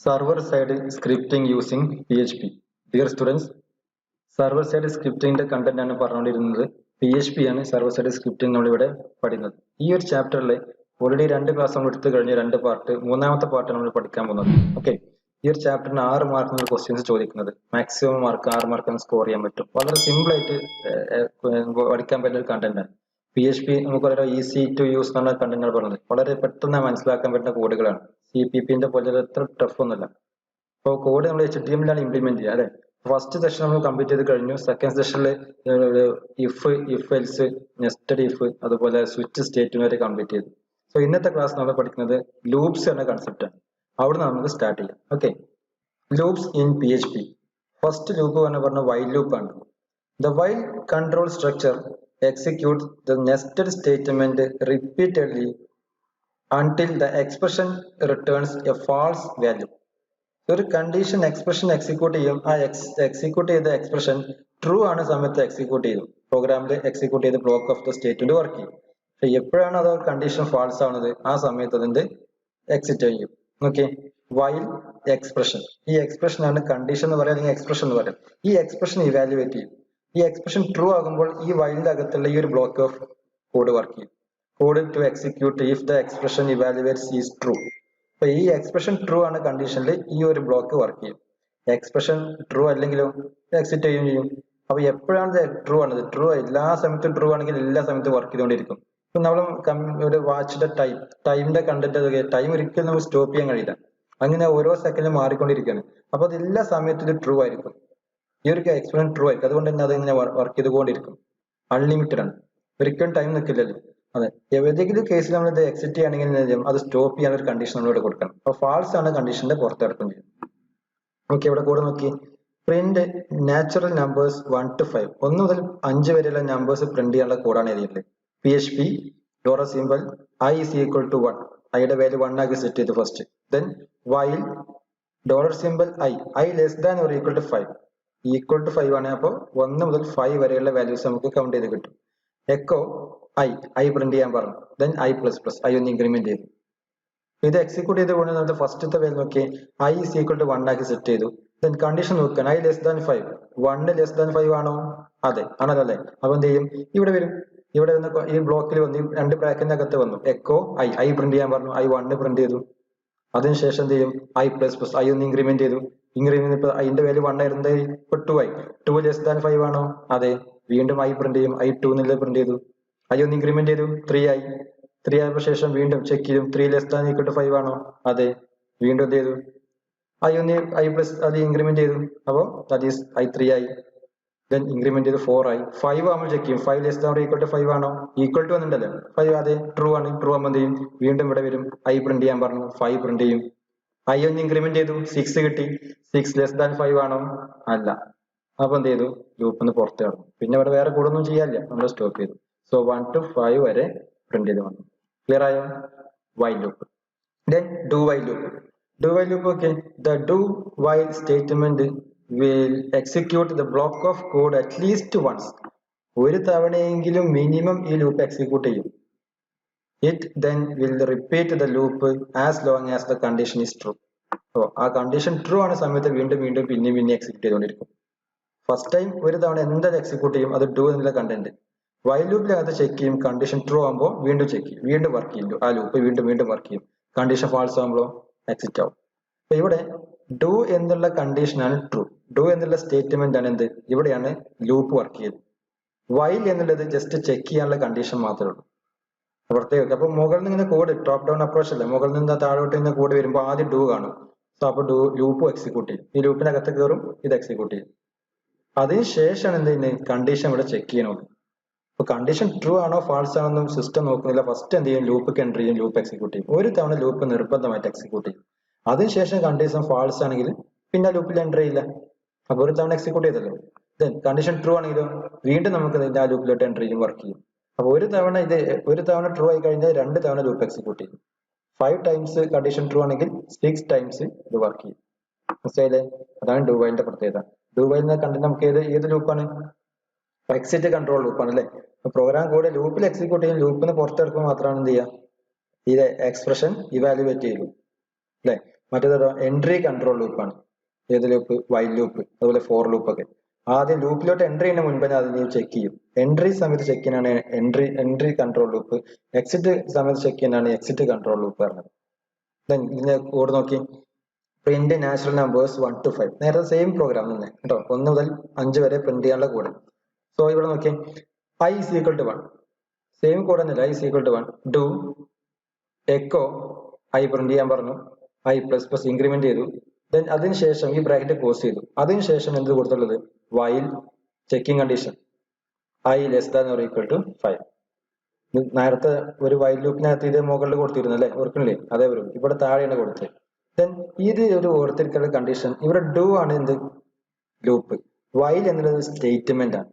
Server-side scripting using PHP. Dear students, server-side scripting content ആണ് പറഞ്ഞുകൊണ്ടിരുന്നത്. PHP ആണ് server-side scripting നമ്മളിവിടെ പഠിക്കുന്നത്. ഈ ഒരു ചാപ്റ്ററിൽ ഓൾറെഡി 2 ക്ലാസ് നമ്മൾ എടുത്തു കഴിഞ്ഞ 2 പാർട്ട്, മൂന്നാമത്തെ പാർട്ട് നമ്മൾ പഠിക്കാൻ പോകുന്നത്. ഓക്കെ, ഈ ഒരു ചാപ്റ്ററിന് 6 മാർക്കിനുള്ള ക്വസ്റ്റ്യൻസ് ചോദിക്കുന്നത്. മാക്സിമം മാർക്ക് 6 മാർക്ക് സ്കോർ ചെയ്യാൻ പറ്റും. വളരെ സിമ്പിൾ ആയിട്ട് പഠിക്കാൻ പറ്റുന്ന ഒരു കണ്ടന്റ് ആണ്. PHP നമുക്ക് വളരെ ഈസി ടു യൂസ് എന്നുള്ള കണ്ടന്റ് പറഞ്ഞത്. വളരെ പെട്ടെന്ന് മനസ്സിലാക്കാൻ പറ്റുന്ന കോഡുകളാണ്. CPP പോലെ അത്ര ടഫ് ഒന്നുമല്ല. അപ്പോൾ കോഡ് നമ്മൾ HTML ആണ് ഇംപ്ലിമെന്റ് ചെയ്യുക അല്ലെ. ഫസ്റ്റ് സെഷൻ നമ്മൾ കംപ്ലീറ്റ് ചെയ്ത് കഴിഞ്ഞു. സെക്കൻഡ് സെഷനിൽ ഇഫ് എൽസ്, നെസ്റ്റഡ് ഇഫ്, അതുപോലെ സ്വിച്ച് സ്റ്റേറ്റ്മെന്റ് വരെ കംപ്ലീറ്റ് ചെയ്തു. സോ ഇന്നത്തെ ക്ലാസ് നമ്മൾ പഠിക്കുന്നത് ലൂപ്സ് എന്ന കൺസെപ്റ്റ് ആണ്. അവിടെ നമുക്ക് സ്റ്റാർട്ട് ചെയ്യാം. Okay, loops in PHP. First loop പറഞ്ഞ വൈൽ ലൂപ്പ് ആണ്. The while control structure executes the nested statement repeatedly until the expression returns a false value. ഒരു കണ്ടീഷൻ എക്സ്പ്രഷൻ എക്സിക്യൂട്ട് ചെയ്യും. ആ എക്സിക്യൂട്ട് ചെയ്ത എക്സ്പ്രഷൻ ട്രൂ ആണ് സമയത്ത് execute ചെയ്തു. പ്രോഗ്രാമിൽ എക്സിക്യൂട്ട് ചെയ്ത് block of the statement work ചെയ്യും. പക്ഷെ എപ്പോഴാണ് അത് കണ്ടീഷൻ ഫാൾസ് ആവുന്നത് ആ സമയത്ത് അതിന്റെ എക്സിറ്റ് ചെയ്യും. Okay, while expression. ഈ എക്സ്പ്രഷൻ ആണ് കണ്ടീഷൻ എന്ന് പറയാം, അല്ലെങ്കിൽ എക്സ്പ്രഷൻ എന്ന് പറയാം. ഈ എക്സ്പ്രഷൻ ഇവാലുവേറ്റ് ചെയ്യും. ഈ എക്സ്പ്രഷൻ ട്രൂ ആകുമ്പോൾ ഈ വൈലിന്റെ അകത്തുള്ള ഈ ഒരു ബ്ലോക്ക് ഓഫ് കോഡ് വർക്ക് ചെയ്യും. Code to execute if the expression evaluates is true. അപ്പൊ ഈ എക്സ്പ്രഷൻ ട്രൂ ആണ് കണ്ടീഷനിൽ ഈ ഒരു ബ്ലോക്ക് വർക്ക് ചെയ്യും. എക്സ്പ്രഷൻ ട്രൂ അല്ലെങ്കിലോ എക്സിറ്റ് ചെയ്യുകയും ചെയ്യും. അപ്പൊ എപ്പോഴാണ് ട്രൂ ആണത്? ട്രൂ എല്ലാ സമയത്തും ട്രൂ ആണെങ്കിൽ എല്ലാ സമയത്തും വർക്ക് ചെയ്തുകൊണ്ടിരിക്കും. ഇപ്പൊ നമ്മൾ ഒരു വാച്ചിന്റെ ടൈമിന്റെ കണ്ടന്റ് ടൈം ഒരിക്കലും നമുക്ക് സ്റ്റോപ്പ് ചെയ്യാൻ കഴിയില്ല. അങ്ങനെ ഓരോ സെക്കൻഡും മാറിക്കൊണ്ടിരിക്കുകയാണ്. അപ്പൊ അത് എല്ലാ സമയത്തും ഇത് ട്രൂ ആയിരിക്കും. ഈ ഒരു എക്സ്പ്രഷൻ ട്രൂ ആയിരിക്കും. അതുകൊണ്ട് തന്നെ അത് ഇങ്ങനെ വർക്ക് ചെയ്തുകൊണ്ടിരിക്കും. അൺലിമിറ്റഡ് ആണ്, ഒരിക്കലും ടൈം നിൽക്കില്ലല്ലോ. അതെ, ഏതെങ്കിലും കേസിൽ നമ്മൾ ഇത് എക്സിറ്റ് ചെയ്യണമെങ്കിൽ അത് സ്റ്റോപ്പ് ചെയ്യാൻ ഒരു കണ്ടീഷൻ നമ്മളോട് കൊടുക്കണം. അപ്പൊ ഫാൾസ് ആണ് കണ്ടീഷന്റെ പുറത്തെടുക്കും ചെയ്യും. ഓക്കെ, ഇവിടെ കൂടെ നോക്കി. Print natural numbers 1 to 5. 1 മുതൽ 5 വരെയുള്ള നമ്പേഴ്സ് പ്രിന്റ് ചെയ്യാനുള്ള കോഡാണ് എഴുതിയിട്ടുള്ളത്. PHP dollar symbol I is equal to 1. ഐയുടെ വാല്യൂ 1 ആക്കി സെറ്റ് ചെയ്തു first. Then while dollar symbol I less than or equal to 5. Equal to 5 ആണ്. അപ്പോൾ 1 മുതൽ 5 വരെയുള്ള വാല്യൂസ് നമുക്ക് കൗണ്ട് ചെയ്ത് കിട്ടും. എക്കോ I പ്രിന്റ് ചെയ്യാൻ പറഞ്ഞു. ദെൻ I ഒന്ന് ഇൻക്രിമെന്റ് ചെയ്തു. ഇത് എക്സിക്യൂട്ട് ചെയ്ത് കൊണ്ട് നമുക്ക് ഫസ്റ്റത്തെ വാല്യൂ നോക്കി I is equal to 1 ആക്കി സെറ്റ് ചെയ്തു. ദെൻ കണ്ടീഷൻ നോക്കാൻ I less than 5. 1 less than 5 ആണോ? അതെ, ആണല്ലോ അല്ലെ. അപ്പൊ എന്ത് ചെയ്യും? ഇവിടെ വരും. ഇവിടെ വന്ന് ഈ ബ്ലോക്കിൽ വന്ന് രണ്ട് ബ്രാക്കറ്റിന്റെ അകത്ത് വന്നു. എക്കോ I പ്രിന്റ് ചെയ്യാൻ പറഞ്ഞു. I 1 പ്രിന്റ് ചെയ്തു. അതിനുശേഷം എന്ത് ചെയ്യും? I ഒന്ന് ഇൻക്രിമെന്റ് ചെയ്തു. ഇൻക്രിമെന്റ് ഇപ്പൊ അതിന്റെ വാല്യൂ 1 ആയിരുന്നു. ഇപ്പൊ 2 ലെസ് ദാൻ 5 ആണോ? അതെ, വീണ്ടും I പ്രിന്റ് ചെയ്യും. I 2 എന്നുള്ളത് പ്രിന്റ് ചെയ്തു. I ഒന്ന് ഇൻക്രിമെന്റ് ചെയ്തു. 3 ആയപ്പോ ശേഷം വീണ്ടും ചെക്ക് ചെയ്തു. 3 ലെസ് ദാൻ ഈക്വൽ ടു 5 ആണോ? അതെ, വീണ്ടും എന്ത് ചെയ്തു? I പ്ലസ് അത് ഇൻക്രിമെന്റ് ചെയ്തു. അപ്പോ ദാറ്റ് ഈസ് I 3 ആയി. ദെൻ ഇൻക്രിമെന്റ് ചെയ്ത് 4 ആയി. 5 ആകുമ്പോൾ ചെക്ക് ചെയ്യും. 5 ലെസ് ദാൻ ഈക്വൽ ടു 5 ആണോ? ഈക്വൽ ടു വന്നിട്ടല്ലേ 5. അതെ, ട്രൂ ആണ്. ട്രൂ ആകുമ്പോൾ എന്ത് ചെയ്യും? വീണ്ടും ഇവിടെ വരും. I പ്രിന്റ് ചെയ്യാൻ പറഞ്ഞു. 5 പ്രിന്റ് ചെയ്യും. I ഒന്ന് ഇൻക്രിമെന്റ് ചെയ്തു. 6 കിട്ടി. 6 ലെസ് ദാൻ 5 ആണോ? അല്ല. അപ്പൊ എന്ത് ചെയ്തു? ലൂപ്പ് ഒന്ന് പുറത്ത് കടന്നു. പിന്നെ ഇവിടെ വേറെ കൂടൊന്നും ചെയ്യാനില്ല, നമ്മൾ സ്റ്റോപ്പ് ചെയ്തു. സോ 1 to 5 വരെ പ്രിന്റ് ചെയ്ത് വന്നു. ക്ലിയർ ആയോ? While loop. Then do while loop. Do while loop okay. The do while statement will execute the block of code at least once. ഒരു തവണയെങ്കിലും മിനിമം ഈ ലൂപ്പ് എക്സിക്യൂട്ട് ചെയ്യും. It then will repeat the loop as long as the condition is true. So ആ condition true ആണ് സമയത്ത് വീണ്ടും വീണ്ടും പിന്നെ എക്സിക്യൂട്ട് ചെയ്തുകൊണ്ടിരിക്കും. ഫസ്റ്റ് ടൈം ഒരു തവണ എന്തായാലും എക്സിക്യൂട്ട് ചെയ്യും. അത് ഡു എന്നുള്ള കണ്ടന്റ്. വൈൽ ലൂപ്പിനകത്ത് ചെക്ക് ചെയ്യും. കണ്ടീഷൻ ട്രൂ ആകുമ്പോൾ വീണ്ടും ചെക്ക് ചെയ്യും. വീണ്ടും വർക്ക് ചെയ്യും. ആ ലൂപ്പ് വീണ്ടും വർക്ക് ചെയ്യും. കണ്ടീഷൻ ഫാൾസ് ആകുമ്പോൾ എക്സിറ്റ് ആവും. അപ്പൊ ഇവിടെ ഡു എന്നുള്ള കണ്ടീഷനാണ് ട്രൂ. ഡു എന്നുള്ള സ്റ്റേറ്റ്മെന്റ് ആണ് എന്ത്? ഇവിടെയാണ് ലൂപ്പ് വർക്ക് ചെയ്തത്. വൈൽ എന്നുള്ളത് ജസ്റ്റ് ചെക്ക് ചെയ്യാനുള്ള കണ്ടീഷൻ മാത്രമേ ഉള്ളൂ. പ്രത്യേകം. അപ്പൊ മുകളിൽ നിന്ന് ഇങ്ങനെ കോഡ് ടോപ്പ് ഡൗൺ അപ്രോച്ച് അല്ലേ, മുകളിൽ നിന്ന് താഴോട്ട് നിന്ന് കോഡ് വരുമ്പോൾ ആദ്യം ഡു കാണും. സോ അപ്പൊ ലൂപ്പ് എക്സിക്യൂട്ട് ചെയ്യും. ഈ ലൂപ്പിനകത്ത് കയറും, ഇത് എക്സിക്യൂട്ട് ചെയ്യും. അതിനുശേഷമാണ് എന്ത് ചെയ്യുന്നത്? കണ്ടീഷൻ ഇവിടെ ചെക്ക് ചെയ്യണം. അപ്പൊ കണ്ടീഷൻ ട്രൂ ആണോ ഫാൾസ് ആണോ സിസ്റ്റം നോക്കുന്നില്ല. ഫസ്റ്റ് എന്ത് ചെയ്യും? ലൂപ്പ് എൻ്റർ ചെയ്യും, ലൂപ്പ് എക്സിക്യൂട്ട് ചെയ്യും. ഒരു തവണ ലൂപ്പ് നിർബന്ധമായിട്ട് എക്സിക്യൂട്ട് ചെയ്യും. അതിനുശേഷം കണ്ടീഷൻ ഫാൾസ് ആണെങ്കിൽ പിന്നെ ലൂപ്പിൽ എൻ്റർ ചെയ്യില്ല. അപ്പൊ ഒരു തവണ എക്സിക്യൂട്ട് ചെയ്തല്ലോ. ദെൻ കണ്ടീഷൻ ട്രൂ ആണെങ്കിലോ വീണ്ടും നമുക്ക് ആ ലൂപ്പിലോട്ട് എൻ്റർ ചെയ്യും, വർക്ക് ചെയ്യും. അപ്പൊ ഒരു തവണ ട്രൂ ആയി കഴിഞ്ഞാൽ 2 തവണ ലൂപ്പ് എക്സിക്യൂട്ട് ചെയ്യും. 5 ടൈംസ് കണ്ടീഷൻ ട്രൂ ആണെങ്കിൽ 6 ടൈംസ് ഇത് വർക്ക് ചെയ്യും. മനസ്സിലായില്ലേ? അതാണ് ഡു വൈലിന്റെ പ്രത്യേകത. ഡു വൈൽ കണ്ടിട്ട് നമുക്ക് ഏത് ലൂപ്പാണ്? എക്സിറ്റ് കൺട്രോൾ ലൂപ്പാണ് അല്ലെ. പ്രോഗ്രാം കോഡ് ലൂപ്പിൽ എക്സിക്യൂട്ട് ചെയ്യും. ലൂപ്പിന് പുറത്തെടുക്കുമ്പോൾ മാത്രമാണ് എന്ത് ചെയ്യുക? ഇത് എക്സ്പ്രഷൻ ഇവാലുവേറ്റ് ചെയ്യും അല്ലെ. മറ്റേതോ എൻട്രി കൺട്രോൾ ലൂപ്പാണ്. ഏത് ലൂപ്പ്? വൈൽ ലൂപ്പ്, അതുപോലെ ഫോർ ലൂപ്പ് ഒക്കെ. ആദ്യം ലൂപ്പിലോട്ട് എൻട്രി ചെയ്യുന്ന മുൻപ് അത് നീ ചെക്ക് ചെയ്യും. എൻട്രി സമയത്ത് ചെക്ക് ചെയ്യാനാണ് എൻട്രി കൺട്രോൾ ലൂപ്പ്. എക്സിറ്റ് സമയത്ത് ചെക്ക് ചെയ്യാനാണ് എക്സിറ്റ് കൺട്രോൾ ലൂപ്പ് പറഞ്ഞത്. ഇതിന്റെ കോഡ് നോക്കി. Print natural numbers 1 to 5. നേരത്തെ സെയിം പ്രോഗ്രാം തന്നെ കേട്ടോ, 1 മുതൽ 5 വരെ പ്രിന്റ് ചെയ്യാനുള്ള കോഡ്. സോ ഇവിടെ നോക്കി, i is equal to 1. Same code തന്നെയല്ല, i is equal to 1. Do echo i print ചെയ്യാൻ പറഞ്ഞു, i പ്ലസ് പ്ലസ് ഇൻക്രിമെന്റ് ചെയ്തു. ദെൻ അതിനുശേഷം ഈ ബ്രാക്കറ്റ് ക്ലോസ് ചെയ്തു. അതിനുശേഷം എന്ത് കൊടുത്തുള്ളത്? While checking condition i less than or equal to 5. നേരത്തെ ഒരു വൈൽ ലൂപ്പിനകത്ത് ഇത് മുകളിൽ കൊടുത്തിരുന്നു അല്ലെ, ഓർക്കണില്ലേ? അതേ വരും. ഇവിടെ താഴെയാണ് കൊടുത്തത്. ദെൻ ഇത് ഒരു ഓർത്തിരിക്കുന്ന കണ്ടീഷൻ. ഇവിടെ ഡു ആണ് എന്ത്? ലൂപ്പ്. വൈൽ എന്നുള്ളത് സ്റ്റേറ്റ്മെന്റ് ആണ്.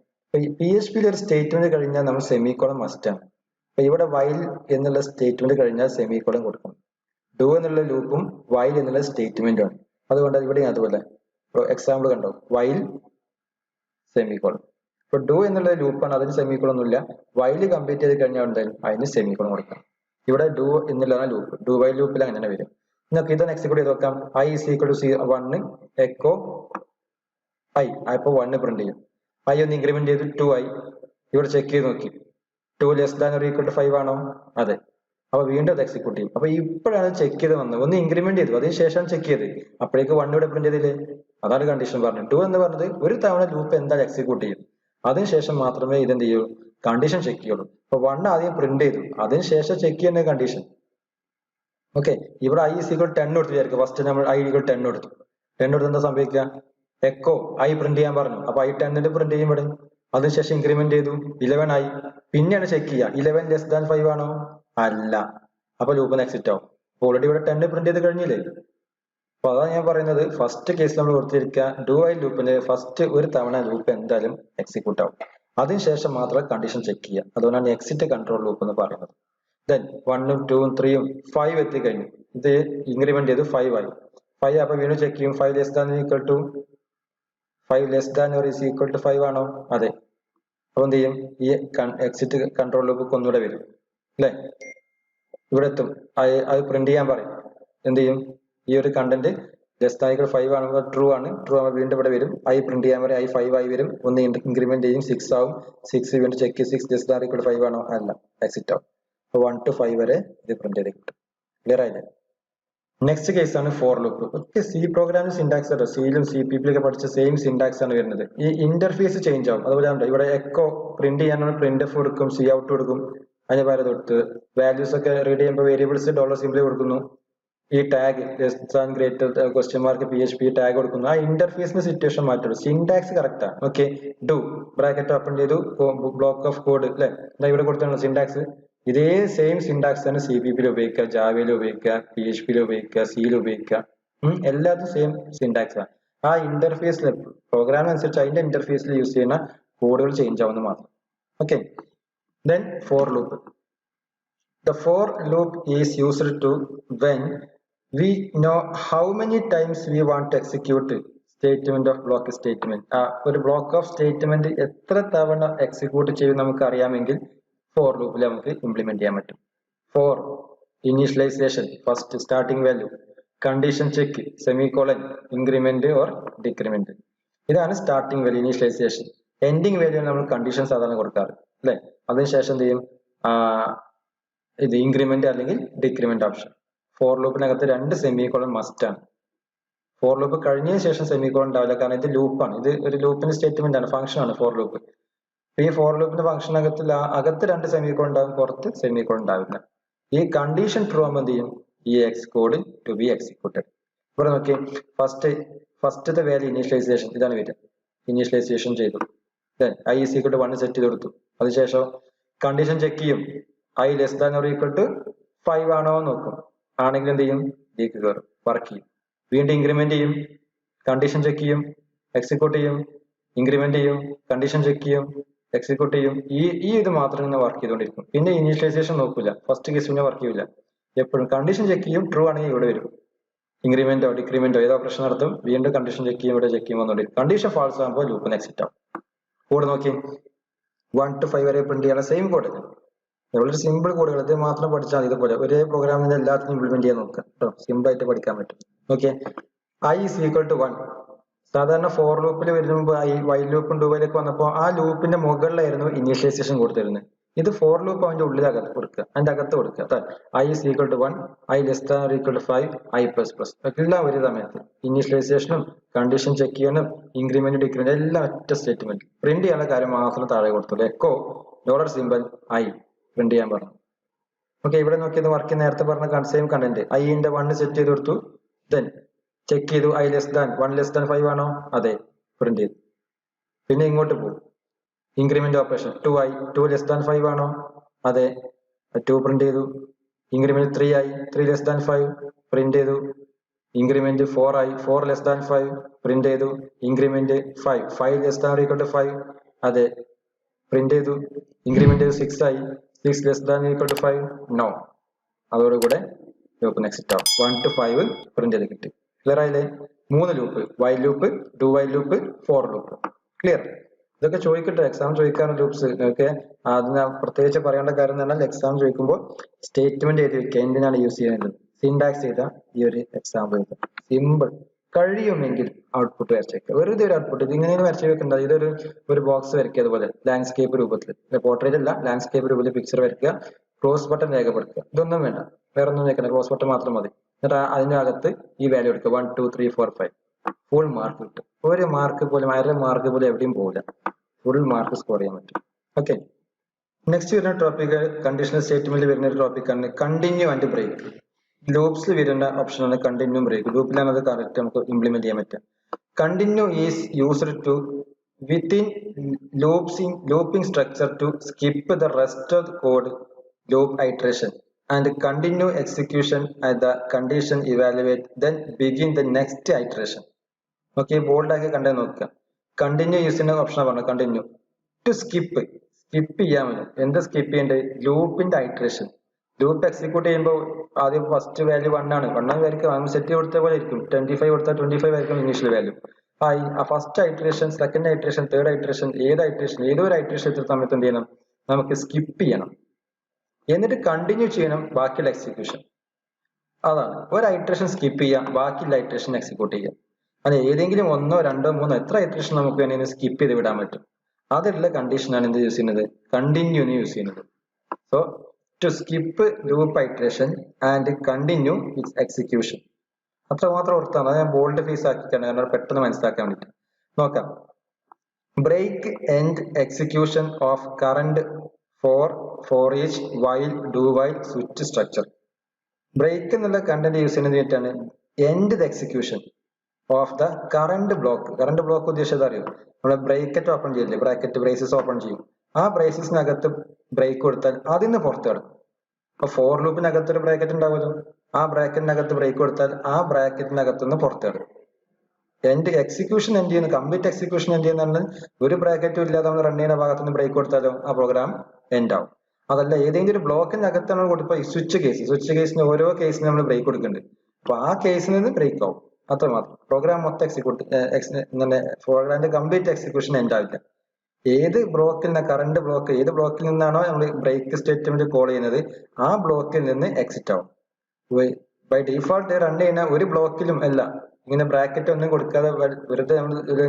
PHP ഒരു സ്റ്റേറ്റ്മെന്റ് കഴിഞ്ഞാൽ നമ്മൾ സെമിക്കോളൻ മസ്റ്റ് ആണ്. അപ്പൊ ഇവിടെ വൈൽ എന്നുള്ള സ്റ്റേറ്റ്മെന്റ് കഴിഞ്ഞാൽ സെമിക്കോളൻ കൊടുക്കണം. ഡു എന്നുള്ള ലൂപ്പും വൈൽ എന്നുള്ള സ്റ്റേറ്റ്മെന്റും ആണ്. അതുകൊണ്ട് ഇവിടെ അതുപോലെ എക്സാമ്പിൾ കണ്ടോ, വൈൽ സെമിക്കോളൻ. ഇപ്പൊ ഡു എന്നുള്ള ലൂപ്പാണ്, അതിന് സെമിക്കോളൻ ഒന്നുമില്ല. വൈൽ കംപ്ലീറ്റ് ചെയ്ത് കഴിഞ്ഞാൽ എന്തായാലും അതിന് സെമിക്കോളൻ കൊടുക്കാം. ഇവിടെ ഡു എന്നുള്ളതാണ് ലൂപ്പ്. ഡു വൈൽ ലൂപ്പിൽ അങ്ങനെ വരും. നിങ്ങൾക്ക് ഇതൊന്ന് എക്സിക്യൂട്ട് ചെയ്ത് നോക്കാം. i is equal to 1 echo i. അപ്പൊ 1 പ്രിന്റ് ചെയ്യും. i ഒന്ന് ഇൻക്രിമെന്റ് ചെയ്ത് 2i. ഇവിടെ ചെക്ക് ചെയ്ത് നോക്കി, 2 less than or equal to 5 ആണോ? അതെ. അപ്പൊ വീണ്ടും അത് എക്സിക്യൂട്ട് ചെയ്യും. അപ്പൊ ഇപ്പോഴാണ് ചെക്ക് ചെയ്ത് വന്നത്. ഒന്ന് ഇൻക്രിമെന്റ് ചെയ്തു, അതിനുശേഷം ചെക്ക് ചെയ്ത്, അപ്പോഴേക്ക് 1 ഇവിടെ പ്രിന്റ് ചെയ്തില്ലേ? അതാണ് കണ്ടീഷൻ പറഞ്ഞത്. 2 എന്ന് പറഞ്ഞത് ഒരു തവണ ലൂപ്പ് എന്തായാലും എക്സിക്യൂട്ട് ചെയ്യും. അതിനുശേഷം മാത്രമേ ഇതെന്ത് ചെയ്യൂ? കണ്ടീഷൻ ചെക്ക് ചെയ്യുള്ളൂ. അപ്പൊ 1 ആദ്യം പ്രിന്റ് ചെയ്തു, അതിനുശേഷം ചെക്ക് ചെയ്യുന്ന കണ്ടീഷൻ. ഓക്കെ, ഇവിടെ i is equal 10 കൊടുത്തു വിചാരിക്കുക. ഫസ്റ്റ് നമ്മൾ i equal 10 കൊടുത്തു. 10 കൊടുത്ത് എന്താ സംഭവിക്കുക? എക്കോ i പ്രിന്റ് ചെയ്യാൻ പറഞ്ഞു. അപ്പൊ i 10 പ്രിന്റ് ചെയ്യും ഇവിടെ. അതിനുശേഷം ഇൻക്രിമെന്റ് ചെയ്തു, 11 ആയി. പിന്നെയാണ് ചെക്ക് ചെയ്യുക, 11 ലെസ് ദാൻ 5 ആണോ? അല്ല. അപ്പൊ ലൂപ്പിന് എക്സിറ്റ് ആവും. ഓൾറെഡി ഇവിടെ 10 പ്രിന്റ് ചെയ്ത് കഴിഞ്ഞില്ലേ? അപ്പൊ അതാണ് ഞാൻ പറയുന്നത്, ഫസ്റ്റ് കേസ് നമ്മൾ ഓർത്തിരിക്കുക, ഡു വൈൽ ലൂപ്പിന്റെ ഫസ്റ്റ് ഒരു തവണ ലൂപ്പ് എന്തായാലും എക്സിക്യൂട്ട് ആവും. അതിനുശേഷം മാത്രം കണ്ടീഷൻ ചെക്ക് ചെയ്യുക. അതുകൊണ്ടാണ് എക്സിറ്റ് കൺട്രോൾ ലൂപ്പ് എന്ന് പറയുന്നത്. ദെൻ 1ഉം 2ഉം 3ഉം 5 എത്തിക്കഴിഞ്ഞു. ഇത് ഇൻക്രിമെന്റ് ചെയ്ത് 5 ആയി. 5 അപ്പൊ വീണ്ടും ചെക്ക് ചെയ്യും, 5 less than equal to 5 less than or is equal to 5 ആണോ? അതെ. അപ്പൊ എന്ത് ചെയ്യും? ഈ എക്സിറ്റ് കൺട്രോൾ ലൂപ്പ് ഒന്നുകൂടെ വരും അല്ലെ? ഇവിടെ എത്തും, അത് പ്രിന്റ് ചെയ്യാൻ പറയും. എന്ത് ചെയ്യും? ഈ ഒരു കണ്ടന്റ് ലെസ് ദാൻ ഈക്വൽ 5 ആണെങ്കിൽ ട്രൂ ആണ്. ട്രൂ ആകുമ്പോൾ വീണ്ടും ഇവിടെ വരും, i പ്രിന്റ് ചെയ്യാൻ പറയും. i 5 ആയി വരും. ഒന്ന് ഇൻക്രിമെന്റ് ചെയ്യും, 6 ആവും. 6 വീണ്ടും ചെക്ക് ചെയ്യും, 6 ലെസ് ദാൻ ഈക്വൽ 5 ആണോ? അല്ല. എക്സിറ്റ് ആവും. 1 to 5 വരെ ഇത് പ്രിന്റ് ചെയ്ത് കിട്ടും. ക്ലിയർ ആയില്ലേ? നെക്സ്റ്റ് കേസ് ആണ് ഫോർ ലൂപ്പ്. ഒക്കെ സി പ്രോഗ്രാമിംഗ് സിന്റാക്സ് ആട്ടോ. സിയിലും CPP ഒക്കെ പഠിച്ച സെയിം സിന്റാക്സ് ആണ് വരുന്നത്. ഈ ഇന്റർഫേസ് ചേഞ്ച് ആവും. അതുപോലെ ഇവിടെ എക്കോ പ്രിന്റ് ചെയ്യാനാണ് പ്രിന്റ് എഫ് കൊടുക്കും, സി ഔട്ട് കൊടുക്കും. അതിന് പകരം തൊട്ട് വാല്യൂസ് ഒക്കെ റീഡ് ചെയ്യുമ്പോൾ വേരിയബിൾസ് $സിംബിൾ കൊടുക്കുന്നു. ഈ tag greater question mark PHP tag കൊടുക്കുന്നു. ആ ഇന്റർഫേസിന് സിറ്റുവേഷൻ മാറ്റുള്ളൂ. സിന്റാക്സ് കറക്റ്റാ. ഓക്കെ, ഡു ബ്രാക്കറ്റ് ഓപ്പൺ ചെയ്തു, ബ്ലോക്ക് ഓഫ് കോഡ് അല്ലെ, ഇവിടെ കൊടുത്തുള്ള സിന്റാക്സ്. ഇതേ സെയിം സിന്റാക്സ് തന്നെ CPP ഉപയോഗിക്കുക, ജാവയിൽ ഉപയോഗിക്കുക, PHP ഉപയോഗിക്കുക, സിയിൽ ഉപയോഗിക്കുക. എല്ലാത്തും സെയിം സിന്റാക്സ് ആണ്. ആ ഇന്റർഫേസിൽ പ്രോഗ്രാം അനുസരിച്ച് അതിന്റെ ഇന്റർഫേസിൽ യൂസ് ചെയ്യുന്ന കോഡുകൾ ചേഞ്ച് ആവുന്ന മാത്രം. Okay, then for loop. The for loop is used to when we know how many times we want to execute statement of block statement. ഒരു ബ്ലോക്ക് ഓഫ് സ്റ്റേറ്റ്മെന്റ് എത്ര തവണ എക്സിക്യൂട്ട് ചെയ്യും നമുക്ക് അറിയാമെങ്കിൽ ഫോർ ലൂപ്പിൽ നമുക്ക് ഇംപ്ലിമെന്റ് ചെയ്യാൻ പറ്റും. For initialization, first starting value, condition check, semicolon, increment or decrement. ഇതാണ് starting value, initialization. Ending value നമ്മൾ കണ്ടീഷൻ സാധാരണ കൊടുക്കാറ് അല്ലെ. അതിനുശേഷം എന്ത് ചെയ്യും? ഇത് ഇൻക്രിമെന്റ് അല്ലെങ്കിൽ ഡിക്രിമെന്റ് ഓപ്ഷൻ. ഫോർ ലൂപ്പിനകത്ത് 2 സെമികോളൻ മസ്റ്റ് ആണ്. ഫോർ ലൂപ്പ് കഴിഞ്ഞതിന് ശേഷം സെമികോളൻ ഉണ്ടാവില്ല, കാരണം ഇത് ലൂപ്പാണ്. ഇത് ഒരു ലൂപ്പിന്റെ സ്റ്റേറ്റ്മെന്റ് ആണ്, ഫംഗ്ഷൻ ആണ് ഫോർ ലൂപ്പ്. ഈ ഫോർ ലൂപ്പിന്റെ ഫംഗ്ഷനകത്ത് 2 സെമികോളൻ ഉണ്ടാകും, പുറത്ത് സെമികോളൻ ഉണ്ടാവില്ല. ഈ കണ്ടീഷൻ ട്രൂ ആകുമ്പോൾ എന്ത് ചെയ്യും? ഈ ex code to be executed. ഇവിടെ നോക്കി, ഫസ്റ്റത്തെ വാല്യൂ ഇനീഷ്യലൈസേഷൻ ഇതാണ് വരിക. ഇനീഷ്യലൈസേഷൻ ചെയ്തു, i is equal to 1 set ചെയ്ത് കൊടുത്തു. അതിനുശേഷം കണ്ടീഷൻ ചെക്ക് ചെയ്യും, i less than or equal to 5 ആണോ നോക്കും. ആണെങ്കിൽ എന്ത് ചെയ്യും? ഇതിലേക്ക് കയറും, വർക്ക് ചെയ്യും. വീണ്ടും ഇൻക്രിമെന്റ് ചെയ്യും, കണ്ടീഷൻ ചെക്ക് ചെയ്യും, എക്സിക്യൂട്ട് ചെയ്യും, ഇൻക്രിമെന്റ് ചെയ്യും, കണ്ടീഷൻ ചെക്ക് ചെയ്യും, എക്സിക്യൂട്ട് ചെയ്യും. ഈ ഇത് മാത്രം ഇങ്ങനെ വർക്ക് ചെയ്തുകൊണ്ടിരിക്കും. പിന്നെ ഇനീഷ്യലൈസേഷൻ നോക്കില്ല, ഫസ്റ്റ് കേസ് പിന്നെ വർക്ക് ചെയ്യില്ല. എപ്പോഴും കണ്ടീഷൻ ചെക്ക് ചെയ്യും, ട്രൂ ആണെങ്കിൽ ഇവിടെ വരും. ഇൻക്രിമെന്റോ ഡിക്രിമെന്റോ ഏതോ ഓപ്പറേഷൻ നടത്തും, വീണ്ടും കണ്ടീഷൻ ചെക്ക് ചെയ്യും, ഇവിടെ ചെക്ക് ചെയ്യുമ്പോൾ കണ്ടീഷൻ ഫാൾസ് ആകുമ്പോൾ ലൂപ്പിന് എക്സിറ്റ് ആവും. കോഡ് നോക്കി, 1 to 5 വരെ പ്രിന്റ് ചെയ്യാനുള്ള സെയിം കോഡ്. വളരെ സിമ്പിൾ കോഡുകൾ, ഇത് മാത്രം പഠിച്ചാൽ ഇതുപോലെ ഒരേ പ്രോഗ്രാമിന്റെ എല്ലാത്തിനും ഇംപ്ലിമെന്റ് ചെയ്യാൻ നോക്കുക കേട്ടോ. സിമ്പിൾ ആയിട്ട് പഠിക്കാൻ പറ്റും. Okay, I is equal to 1. സാധാരണ ഫോർ ലൂപ്പിൽ വരുമ്പോൾ ഈ വൈൽ ലൂപ്പും ഡു വൈലൊക്കെ വന്നപ്പോൾ ആ ലൂപ്പിന്റെ മുകളിലായിരുന്നു ഇനീഷ്യലൈസേഷൻ കൊടുത്തിരുന്നത്. ഇത് ഫോർ ലൂപ്പ് അതിന്റെ ഉള്ളിലകത്ത് കൊടുക്കുക, അതിന്റെ അകത്ത് കൊടുക്കുക. I is equal to 1, I less than equal to 5, I plus plus എല്ലാം ഒരു സമയത്ത് ഇനീഷ്യലൈസേഷനും കണ്ടീഷൻ ചെക്ക് ചെയ്യാനും ഇൻക്രിമെന്റ് ഡിക്രിമെന്റ് എല്ലാം ഒറ്റ സ്റ്റേറ്റ്മെന്റ്. പ്രിന്റ് ചെയ്യാനുള്ള കാര്യം മാത്രം താഴെ കൊടുത്തുള്ളൂ. Echo dollar simple I print ചെയ്യാൻ പറഞ്ഞു. ഓക്കെ, ഇവിടെ നോക്കിയത് വർക്ക് നേരത്തെ പറഞ്ഞ സെയിം കണ്ടന്റ്. ഐന്റെ 1 സെറ്റ് ചെയ്ത് കൊടുത്തു. ദെൻ ചെക്ക് ചെയ്തു, I less than 1 less than 5 ആണോ? അതെ, പ്രിന്റ് ചെയ്തു. പിന്നെ ഇങ്ങോട്ട് പോകും, increment operation 2i 2 less than 5 ആണോ? അതെ, 2 പ്രിന്റ് ചെയ്തു. Increment 3i 3 less than 5 print ചെയ്തു. Increment 4i 4 less than 5 print ചെയ്തു. Increment 5 less than equal to 5 അതെ പ്രിന്റ് ചെയ്തു. Increment 6i 6 less than equal to 5 no. അതോടുകൂടെ ലൂപ്പ് നെക്സ്റ്റ് ആവും. 1 to 5 print ചെയ്ത് കിട്ടി. ക്ലിയർ ആയില്ലേ? 3 loop, while loop, do while loop, for loop. Clear? ഇതൊക്കെ ചോദിക്കട്ടെ, എക്സാം ചോദിക്കാറുണ്ട് ലൂപ്സ്. ഓക്കെ, അത് ഞാൻ പ്രത്യേകിച്ച് പറയേണ്ട കാര്യം എന്ന് പറഞ്ഞാൽ എക്സാം ചോദിക്കുമ്പോൾ സ്റ്റേറ്റ്മെന്റ് എഴുതി വെക്കുക, എന്തിനാണ് യൂസ് ചെയ്യുന്നത്. സിൻടാക്സ് ചെയ്ത ഈ ഒരു എക്സാമ്പിൾ സിമ്പിൾ. കഴിയുമെങ്കിൽ ഔട്ട്പുട്ട് വരച്ചേക്കുക, വെറുതെ ഒരു ഔട്ട്പുട്ട്. ഇത് ഇങ്ങനെ വരച്ചു വെക്കേണ്ട. ഒരു ബോക്സ് വരയ്ക്കുക, അതുപോലെ ലാൻഡ്സ്കേപ്പ് രൂപത്തിൽ, പോർട്രേറ്റ് അല്ല ലാൻഡ്സ്കേപ്പ് രൂപത്തിൽ പിക്ചർ വരയ്ക്കുക, ക്രോസ് ബട്ടൺ രേഖപ്പെടുത്തുക. ഇതൊന്നും വേണ്ട, വേറെ ഒന്നും വെക്കണ്ട, ക്രോസ് ബട്ടൺ മാത്രം മതി. എന്നിട്ട് അതിനകത്ത് ഈ വാല്യൂ എടുക്കുക, 1 2 3 4 5. ഫുൾ മാർക്ക് കിട്ടും. ഒരു മാർക്ക് പോലും, അര മാർക്ക് പോലും എവിടെയും പോകില്ല. ഫുൾ മാർക്ക് സ്കോർ ചെയ്യാൻ പറ്റും. ഓക്കെ, നെക്സ്റ്റ് വരുന്ന ടോപ്പിക് കണ്ടീഷണൽ സ്റ്റേറ്റ്മെന്റിൽ വരുന്ന ഒരു ടോപ്പിക്കാണ് കണ്ടിന്യൂ ആൻഡ് ബ്രേക്ക്. ലൂപ്സിൽ വരുന്ന ഓപ്ഷനാണ് കണ്ടിന്യൂ ബ്രേക്ക്. ലൂപ്പിലാണ് അത് കറക്റ്റ് നമുക്ക് ഇംപ്ലിമെന്റ് ചെയ്യാൻ പറ്റുക. Continue is used to within looping structure to skip the rest of the code loop iteration and continue execution at the condition evaluate, then begin the next iteration. Okay, bold ആക്കി കണ്ടേ നോക്കുക. Continue യൂസിന്റെ option പറഞ്ഞു. Continue to skip ചെയ്യാൻ പറ്റും. എന്താ skip ചെയ്യേണ്ടത്? ലൂപ്പിന്റെ iteration. Loop execute ചെയ്യുമ്പോൾ ആദ്യം ഫസ്റ്റ് വാല്യൂ 1 ആണ്. 1 ആയിരിക്കും സെറ്റ് കൊടുത്ത പോലെ ആയിരിക്കും. 25 കൊടുത്താൽ 25 ആയിരിക്കും ഇനീഷ്യൽ വാല്യൂ. ആ first iteration, second iteration, third iteration, ഏതൊരു ഐട്രേഷൻ എത്തുന്ന സമയത്ത് എന്ത് ചെയ്യണം? നമുക്ക് സ്കിപ്പ് ചെയ്യണം. എന്നിട്ട് കണ്ടിന്യൂ ചെയ്യണം ബാക്കിയുള്ള എക്സിക്യൂഷൻ. അതാണ് ഒരു ഐട്രേഷൻ സ്കിപ്പ് ചെയ്യാം, ബാക്കിയുള്ള ഐട്രേഷൻ എക്സിക്യൂട്ട് ചെയ്യാം. അല്ല, ഏതെങ്കിലും 1 2 3 എത്ര ഐട്രേഷൻ നമുക്ക് വേണമെങ്കിൽ സ്കിപ്പ് ചെയ്ത് വിടാൻ പറ്റും. അതിലുള്ള കണ്ടീഷനാണ് എന്ത് യൂസ് ചെയ്യുന്നത്? കണ്ടിന്യൂന്ന് യൂസ് ചെയ്യുന്നത്. So to skip loop iteration and continue with execution. അത്രമാത്രം ഓർത്താണ്. അത് ഞാൻ ബോൾഡ് ഫേസ് ആക്കിയിട്ടാണ്, കാരണം പെട്ടെന്ന് മനസ്സിലാക്കാൻ വേണ്ടിയിട്ട്. നോക്കാം. Break end execution of current for each while do while switch structure. Break എന്നുള്ള കണ്ടന്റ് യൂസ് ചെയ്യുന്നത് വേണ്ടിയിട്ടാണ്. End the execution of the current block ഉദ്ദേശിച്ചത് അറിയും. നമ്മൾ ബ്രേക്കറ്റ് ഓപ്പൺ ചെയ്യില്ലേ, ബ്രേസസ് ഓപ്പൺ ചെയ്യും. ആ ബ്രേസസിനകത്ത് ബ്രേക്ക് കൊടുത്താൽ അതിന് പുറത്ത് കിടക്കും. അപ്പൊ ഫോർ ലൂപ്പിനകത്ത് ഒരു ബ്രാക്കറ്റ് ഉണ്ടാവുമല്ലോ, ആ ബ്രാക്കറ്റിനകത്ത് ബ്രേക്ക് കൊടുത്താൽ ആ ബ്രാക്കറ്റിനകത്ത് നിന്ന് പുറത്ത് കിടക്കും. എൻഡ് എക്സിക്യൂഷൻ എന്ത് ചെയ്യുന്നു? കംപ്ലീറ്റ് എക്സിക്യൂഷൻ എന്ത് ചെയ്യുന്ന ഒരു ബ്രാക്കറ്റും ഇല്ലാതെ നമ്മൾ റൺ ചെയ്യുന്ന ഭാഗത്ത് നിന്ന് ബ്രേക്ക് കൊടുത്താലോ ആ പ്രോഗ്രാം എൻഡ് ആവും. അതല്ല, ഏതെങ്കിലും ഒരു ബ്ലോക്കിനകത്ത് നമ്മൾ കൊടുക്കുക, സ്വിച്ച് കേസിന് ഓരോ കേസിന് നമ്മൾ ബ്രേക്ക് കൊടുക്കുന്നുണ്ട്. അപ്പൊ ആ കേസിൽ നിന്ന് ബ്രേക്ക് ആവും. അത്രമാത്രം. പ്രോഗ്രാം മൊത്തം പ്രോഗ്രാമിന്റെ കംപ്ലീറ്റ് എക്സിക്യൂഷൻ എൻഡ് ആവില്ല. ഏത് കറണ്ട് ബ്ലോക്ക് ഏത് ബ്ലോക്കിൽ നിന്നാണോ നമ്മൾ ബ്രേക്ക് സ്റ്റേറ്റ്മെന്റ് കോൾ ചെയ്യുന്നത്, ആ ബ്ലോക്കിൽ നിന്ന് എക്സിറ്റ് ആവും. ബൈ ഡീഫോൾട്ട് റൺ ചെയ്യുന്ന ഒരു ബ്ലോക്കിലും അല്ല, ഇങ്ങനെ ബ്രാക്കറ്റ് ഒന്നും കൊടുക്കാതെ വെറുതെ നമ്മൾ ഒരു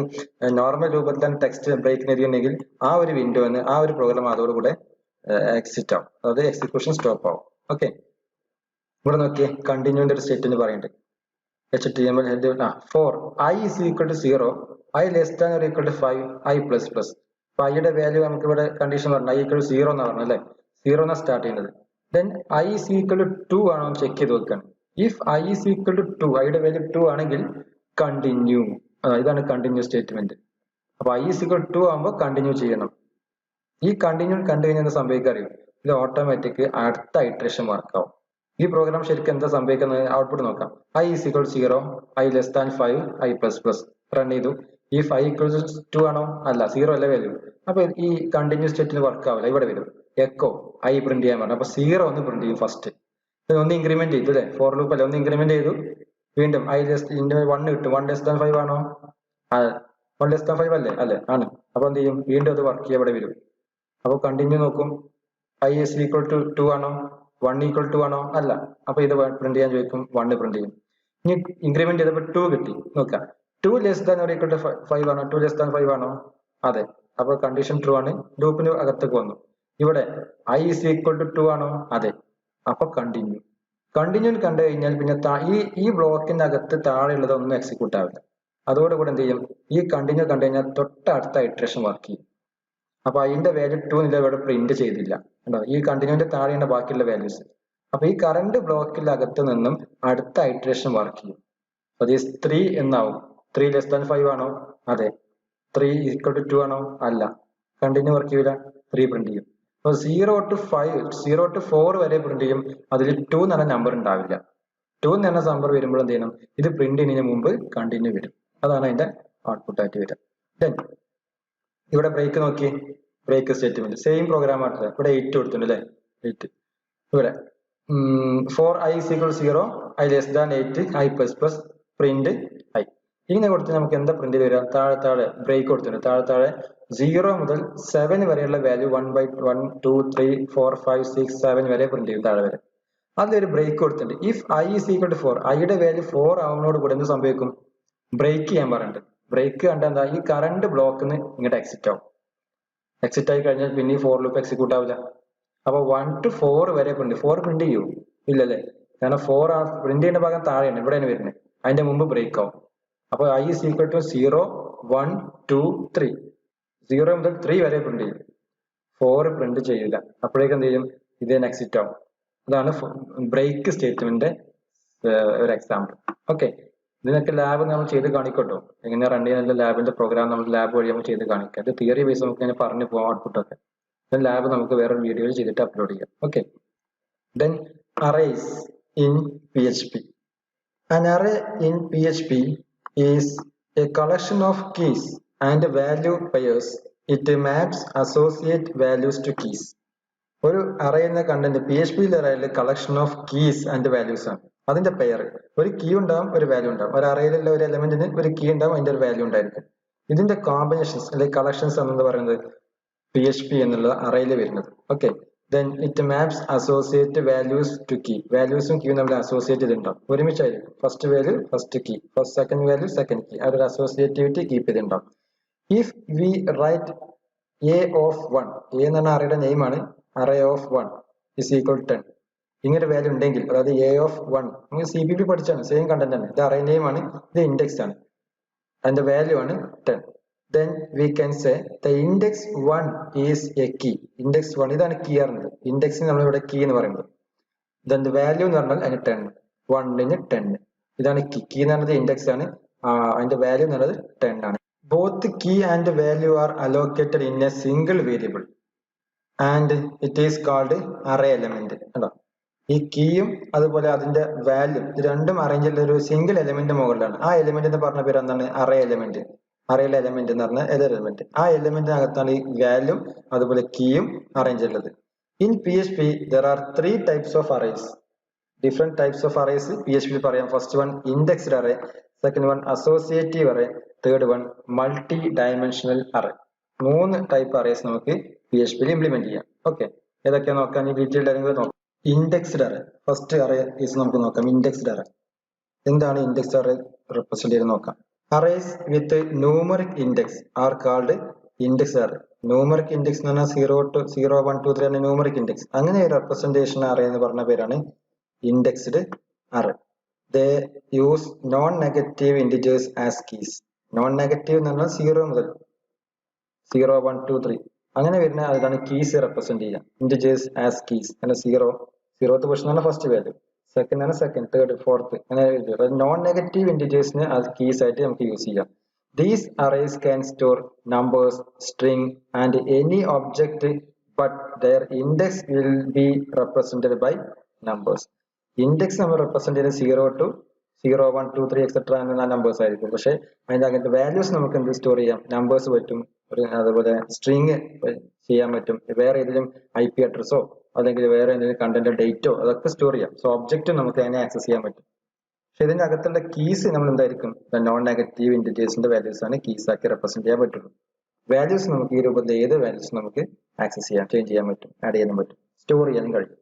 നോർമൽ രൂപത്തിലാണ് ടെക്സ്റ്റ് ബ്രേക്ക് നൽകിയിട്ടുണ്ടെങ്കിൽ ആ ഒരു വിൻഡോന്ന് ആ ഒരു പ്രോഗ്രാം അതോടുകൂടെ എക്സിറ്റ് ആവും, അതായത് എക്സിക്യൂഷൻ സ്റ്റോപ്പ് ആവും. ഓക്കെ, ഇവിടെ നോക്കിയേ, കണ്ടിന്യൂന്റെ ഒരു സ്റ്റേറ്റ്മെന്റ് പറയുന്നുണ്ട്. HTML for I is equal to 0, I less than or equal to 5, I plus plus. അപ്പൊ ഐയുടെ വാല്യൂ നമുക്ക് ഇവിടെ കണ്ടീഷൻ പറഞ്ഞു, I equal to 0 എന്നാ പറഞ്ഞു അല്ലെ. 0 എന്നാ സ്റ്റാർട്ട് ചെയ്യുന്നത്. Then I is equal to 2 ആണോ ചെക്ക് ചെയ്ത് വെക്കണം. If I is equal to 2, ഐയുടെ വാല്യൂ 2 ആണെങ്കിൽ കണ്ടിന്യൂ. ഇതാണ് കണ്ടിന്യൂ സ്റ്റേറ്റ്മെന്റ്. അപ്പൊ I is equal to 2 ആകുമ്പോൾ കണ്ടിന്യൂ ചെയ്യണം. ഈ കണ്ടിന്യൂ കണ്ടു കഴിഞ്ഞാൽ സംഭവിക്കാൻ അറിയും, ഇത് ഓട്ടോമാറ്റിക് അടുത്ത ഐട്രേഷൻ വർക്കാവും. ഈ പ്രോഗ്രാം ശരിക്കും എന്താ സംഭവിക്കുന്നത്? ഔട്ട്പുട്ട് നോക്കാം. I is equal to 0, I less than 5, I plus plus. Run ചെയ്തു. ഈ 5 equal to 2 ആണോ? അല്ല, 0 അല്ല വാല്യൂ. അപ്പൊ ഈ കണ്ടിന്യൂ സ്റ്റേറ്റിന് വർക്ക് ആവില്ല. ഇവിടെ വരും എക്കോ I പ്രിന്റ് ചെയ്യാൻ പറഞ്ഞു. അപ്പൊ 0 ഒന്ന് പ്രിന്റ് ചെയ്യും ഫസ്റ്റ്. ഒന്ന് ഇൻക്രിമെന്റ് ചെയ്തു അല്ലെ, ഫോർ ലൂപ്പ് അല്ലെ, ഒന്ന് ഇൻക്രിമെന്റ് ചെയ്തു. വീണ്ടും I less 1 കിട്ടും. 1 less than 5 ആണോ? 1 less than 5 അല്ലേ? അല്ലെ, ആണ്. അപ്പൊ എന്ത് ചെയ്യും? വീണ്ടും അത് വർക്ക് ചെയ്യാൻ ഇവിടെ വരും. അപ്പൊ കണ്ടിന്യൂ നോക്കും. I is equal to 2 ആണോ? 1 equal to ആണോ? അല്ല. അപ്പൊ ഇത് പ്രിന്റ് ചെയ്യാൻ ചോദിക്കും, 1 പ്രിന്റ് ചെയ്യും. ഇനി ഇൻക്രിമെന്റ് ചെയ്തപ്പോൾ 2 കിട്ടി. നോക്കാം 2 less than or equal to 5 ആണോ? 2 ലെസ് ദാൻ 5 ആണോ? അതെ. അപ്പോൾ കണ്ടീഷൻ ട്രൂ ആണ്. ലൂപ്പിന് അകത്തേക്ക് വന്നു. ഇവിടെ I is equal to 2 ആണോ? അതെ. അപ്പൊ കണ്ടിന്യൂ. കണ്ടിന്യൂ കണ്ടു കഴിഞ്ഞാൽ പിന്നെ ഈ ബ്ലോക്കിന്റെ അകത്ത് താഴെയുള്ളതൊന്നും എക്സിക്യൂട്ട് ആവില്ല. അതോടുകൂടെ എന്ത് ചെയ്യും? ഈ കണ്ടിന്യൂ കണ്ടു കഴിഞ്ഞാൽ തൊട്ടടുത്ത ഇറ്ററേഷൻ വർക്ക് ചെയ്യും. അപ്പൊ അതിന്റെ വാല്യൂ 2 എന്നില്ല ഇവിടെ പ്രിന്റ് ചെയ്തില്ല. കണ്ടോ? ഈ കണ്ടിന്യൂന്റെ താഴെയാണ് ബാക്കിയുള്ള വാല്യൂസ്. അപ്പൊ ഈ കറണ്ട് ബ്ലോക്കിന്റെ അകത്ത് നിന്നും അടുത്ത ഇറ്ററേഷൻ വർക്ക് ചെയ്യും. അത് 3 എന്നാവും. 3 ലെസ് ദാൻ 5 ആണോ? അതെ. 3 ഈക്വൽ ടു 2 ആണോ? അല്ല. കണ്ടിന്യൂ വർക്ക് ചെയ്യില്ല. 3 പ്രിന്റ് ചെയ്യും. അപ്പൊ 0 to 5, 0 to 4 വരെ പ്രിന്റ് ചെയ്യും. അതിൽ 2 എന്ന് പറഞ്ഞ നമ്പർ ഉണ്ടാവില്ല. 2 എന്ന് പറഞ്ഞ നമ്പർ വരുമ്പോൾ എന്ത് ചെയ്യണം? ഇത് പ്രിന്റ് ചെയ്യുന്നതിന് മുമ്പ് കണ്ടിന്യൂ വരും. അതാണ് അതിന്റെ ഔട്ട്പുട്ട് ആയിട്ട് വരിക. ദെൻ ഇവിടെ ബ്രേക്ക് നോക്കി. ബ്രേക്ക് സ്റ്റേറ്റ്മെന്റ് സെയിം പ്രോഗ്രാം ആയിട്ട് ഇവിടെ 8 കൊടുത്തിട്ടുണ്ട് അല്ലേ? 8 ഇവിടെ 4i is equal to 0, i less than 8, i plus plus print i. ഇങ്ങനെ കൊടുത്ത് നമുക്ക് എന്താ പ്രിന്റ് ചെയ്ത് വരാം? താഴെ ബ്രേക്ക് കൊടുത്തിട്ടുണ്ട്. താഴെ 0 മുതൽ 7 വരെയുള്ള വാല്യൂ 1/1 2 3 4 5 6 7 വരെ പ്രിന്റ് ചെയ്യും. താഴെ വരെ അതിലൊരു ബ്രേക്ക് കൊടുത്തിട്ടുണ്ട്. If i is equal to 4, ഐയുടെ വാല്യൂ 4 ആവുന്നതോട് കൂടെ എന്ത് സംഭവിക്കും? ബ്രേക്ക് ചെയ്യാൻ പറഞ്ഞിട്ട്. ബ്രേക്ക് കണ്ട എന്താ? ഈ കറണ്ട് ബ്ലോക്കിന്ന് ഇങ്ങോട്ട് എക്സിറ്റ് ആവും. എക്സിറ്റ് ആയി കഴിഞ്ഞാൽ പിന്നെ ഈ ഫോർ ലൂപ്പ് എക്സിക്യൂട്ട് ആവില്ല. അപ്പൊ 1 to 4 വരെ പ്രിന്റ്. 4 പ്രിന്റ് ചെയ്യൂ? ഇല്ലല്ലേ? കാരണം 4 പ്രിന്റ് ചെയ്യുന്ന ഭാഗം താഴെയാണ്, ഇവിടെയാണ് വരുന്നത്. അതിന്റെ മുമ്പ് ബ്രേക്ക് ആവും. അപ്പൊ i is equal to 0 1 2 3, 0 മുതൽ 3 വരെ പ്രിന്റ് ചെയ്യും. 4 പ്രിന്റ് ചെയ്യില്ല. അപ്പോഴേക്കും എന്ത് ചെയ്യും? ഇത് തന്നെ എക്സിറ്റ് ആവും. അതാണ് ബ്രേക്ക് സ്റ്റേറ്റ്മെന്റിന്റെ ഒരു എക്സാമ്പിൾ. ഓക്കെ, ഇതിനൊക്കെ ലാബ് നമ്മൾ ചെയ്ത് കാണിക്കട്ടോ. എങ്ങനെ റൺ ചെയ്യുന്ന ലാബിന്റെ പ്രോഗ്രാം നമ്മൾ ലാബ് വഴി നമ്മൾ ചെയ്ത് കാണിക്കാം. ഇത് തിയറി ബേസ് നമുക്ക് ഇങ്ങനെ പറഞ്ഞു പോകാം ഔട്ട്പുട്ട് ഒക്കെ. ലാബ് നമുക്ക് വേറൊരു വീഡിയോയിൽ ചെയ്തിട്ട് അപ്ലോഡ് ചെയ്യാം. Okay, then arrays in PHP. An array in PHP is a collection of keys and value pairs. It maps associate values to keys. ഒരു അറേ എന്ന കണ്ടന്റ് PHP അറേയിൽ collection of keys and values ആണ്. അതിന്റെ pair, ഒരു key ഉണ്ടാവും, ഒരു value ഉണ്ടാവും. ഒരു അറേയിലുള്ള ഒരു എലമെന്റിന് ഒരു കീ ഉണ്ടാവും, അതിന്റെ ഒരു വാല്യൂ ഉണ്ടായിരിക്കും. ഇതിന്റെ കോമ്പിനേഷൻസ് അല്ലെങ്കിൽ കളക്ഷൻസ് എന്ന് പറയുന്നത് PHP എന്നുള്ള അറേയിൽ വരുന്നത്. Okay, then it maps associate values to key. വാല്യൂസും കീയും നമ്മൾ അസോസിയേറ്റ് ചെയ്തിട്ടുണ്ടാവും, ഒരുമിച്ചായിരിക്കും. First value first key, first second value second key, അതൊരു അസോസിയേറ്റിവിറ്റി കീപ്പ് ചെയ്തിട്ടുണ്ടാവും. If we write a of 1, a എന്ന് പറഞ്ഞ അറേയുടെ നെയിം ആണ്, array of 1 is equal to 10. ഇങ്ങനെ വാല്യൂ ഉണ്ടെങ്കിൽ, അതായത് a of 1 നമ്മൾ CPP പഠിച്ചാണ്, സെയിം കണ്ടന്റ് ആണ്. ഇത് അറേ നെയിം ആണ്, ഇത് ഇൻഡെക്സ് ആണ്, അതിന്റെ വാല്യൂ ആണ് 10. then we can say the index 1 is a key. index 1 ഇതാണ് കീ ആയിരുന്നത്. ഇൻഡെക്സിന് നമ്മൾ ഇവിടെ കീ എന്ന് പറയുന്നത്. then the value എന്ന് പറഞ്ഞാൽ അതിന് 10, 1ന് 10. ഇതാണ് കീ. കീ എന്ന് പറയുന്നത് ഇൻഡെക്സ് ആണ്, അതിന്റെ വാല്യൂ എന്ന് പറയുന്നത് 10 ആണ്. both key and value are allocated in a single variable and it is called array element. കണ്ടോ, ഈ കീയും അതുപോലെ അതിന്റെ വാല്യൂ ഇത് രണ്ടും അറേഞ്ച് ചെയ്യുന്ന ഒരു സിംഗിൾ എലമെന്റ് മുകളിലാണ്. ആ എലമെന്റ് എന്ന് പറഞ്ഞ പേര് എന്താണ്? Array element. അറേയിലെ എലമെന്റ് എന്ന് പറഞ്ഞാൽ ഏതൊരു എലമെന്റ്, ആ എലമെന്റിനകത്താണ് ഈ വാല്യൂ അതുപോലെ കീയും അറേഞ്ച് ഉള്ളത്. In PHP there are 3 types of arrays. different types of arrays PHP പറയാം. First one indexed array, second one associative array, third one multi dimensional array. 3 type arrays നമുക്ക് PHP ഇംപ്ലിമെന്റ് ചെയ്യാം. Okay, ഏതൊക്കെയാ നോക്കാം, ഈ detailed ആണെങ്കിൽ നോക്കാം. Indexed array, first array is നമുക്ക് നോക്കാം. ഇൻഡെക്സ്ഡ് അറേ എന്താണ്? ഇൻഡെക്സ്ഡ് അറേ റെപ്രസെന്റ് ചെയ്ത് നോക്കാം. Arrays with numeric index are called indexed array. Numeric index എന്ന് പറഞ്ഞാൽ 0 to 0 1 2 3 ആണ് numeric index. അങ്ങനെ ഒരു representation array എന്ന് പറഞ്ഞ പേരാണ് indexed array. They use non-negative integers as keys. Non-negative എന്ന് പറഞ്ഞാൽ 0 മുതൽ 0 1 2 3 അങ്ങനെ വരുന്ന അതാണ് keys represent ചെയ്യുക. Integers as keys. അങ്ങനെ 0th പൊസിഷൻ ആണ് ഫസ്റ്റ് വാല്യൂ, സെക്കൻഡ് ആണ് സെക്കൻഡ്, തേർഡ്, ഫോർത്ത്, അങ്ങനെ നോൺ നെഗറ്റീവ് ഇൻഡിജേഴ്സിന് അത് കീസ് ആയിട്ട് നമുക്ക് യൂസ് ചെയ്യാം. These arrays can store numbers, string and any object, but their index will be represented by numbers. Index നമ്മൾ റെപ്രസെന്റ് ചെയ്യുന്നത് 0 to 0 1 2 3 എക്സെട്ര എന്ന നമ്പേഴ്സ് ആയിരിക്കും. പക്ഷെ അതിന്റെ അങ്ങനത്തെ വാല്യൂസ് നമുക്ക് എന്ത് സ്റ്റോർ ചെയ്യാം? നമ്പേഴ്സ് പറ്റും, അതുപോലെ സ്ട്രിംഗ് ചെയ്യാൻ പറ്റും, വേറെ ഏതെങ്കിലും IP അഡ്രസ്സോ അല്ലെങ്കിൽ വേറെ എന്തെങ്കിലും കണ്ടന്റ് ഡേറ്റോ അതൊക്കെ സ്റ്റോർ ചെയ്യാം. സോ ഒബ്ജക്റ്റ് നമുക്ക് അതിനെ ആക്സസ് ചെയ്യാൻ പറ്റും. പക്ഷെ ഇതിന്റെ അകത്തുള്ള കീസ് നമ്മൾ എന്തായിരിക്കും? നോൺ നെഗറ്റീവ് ഇൻഡിജേഴ്സിന്റെ വാല്യൂസ് ആണ് കീസ് ആക്കി റെപ്രസെന്റ് ചെയ്യാൻ പറ്റുള്ളൂ. വാല്യൂസ് നമുക്ക് ഈ രൂപത്തിൽ ഏത് വാല്യൂസ് നമുക്ക് ആക്സസ് ചെയ്യാം, ചേഞ്ച് ചെയ്യാൻ പറ്റും, ആഡ് ചെയ്യാനും പറ്റും, സ്റ്റോർ ചെയ്യാനും കഴിയും.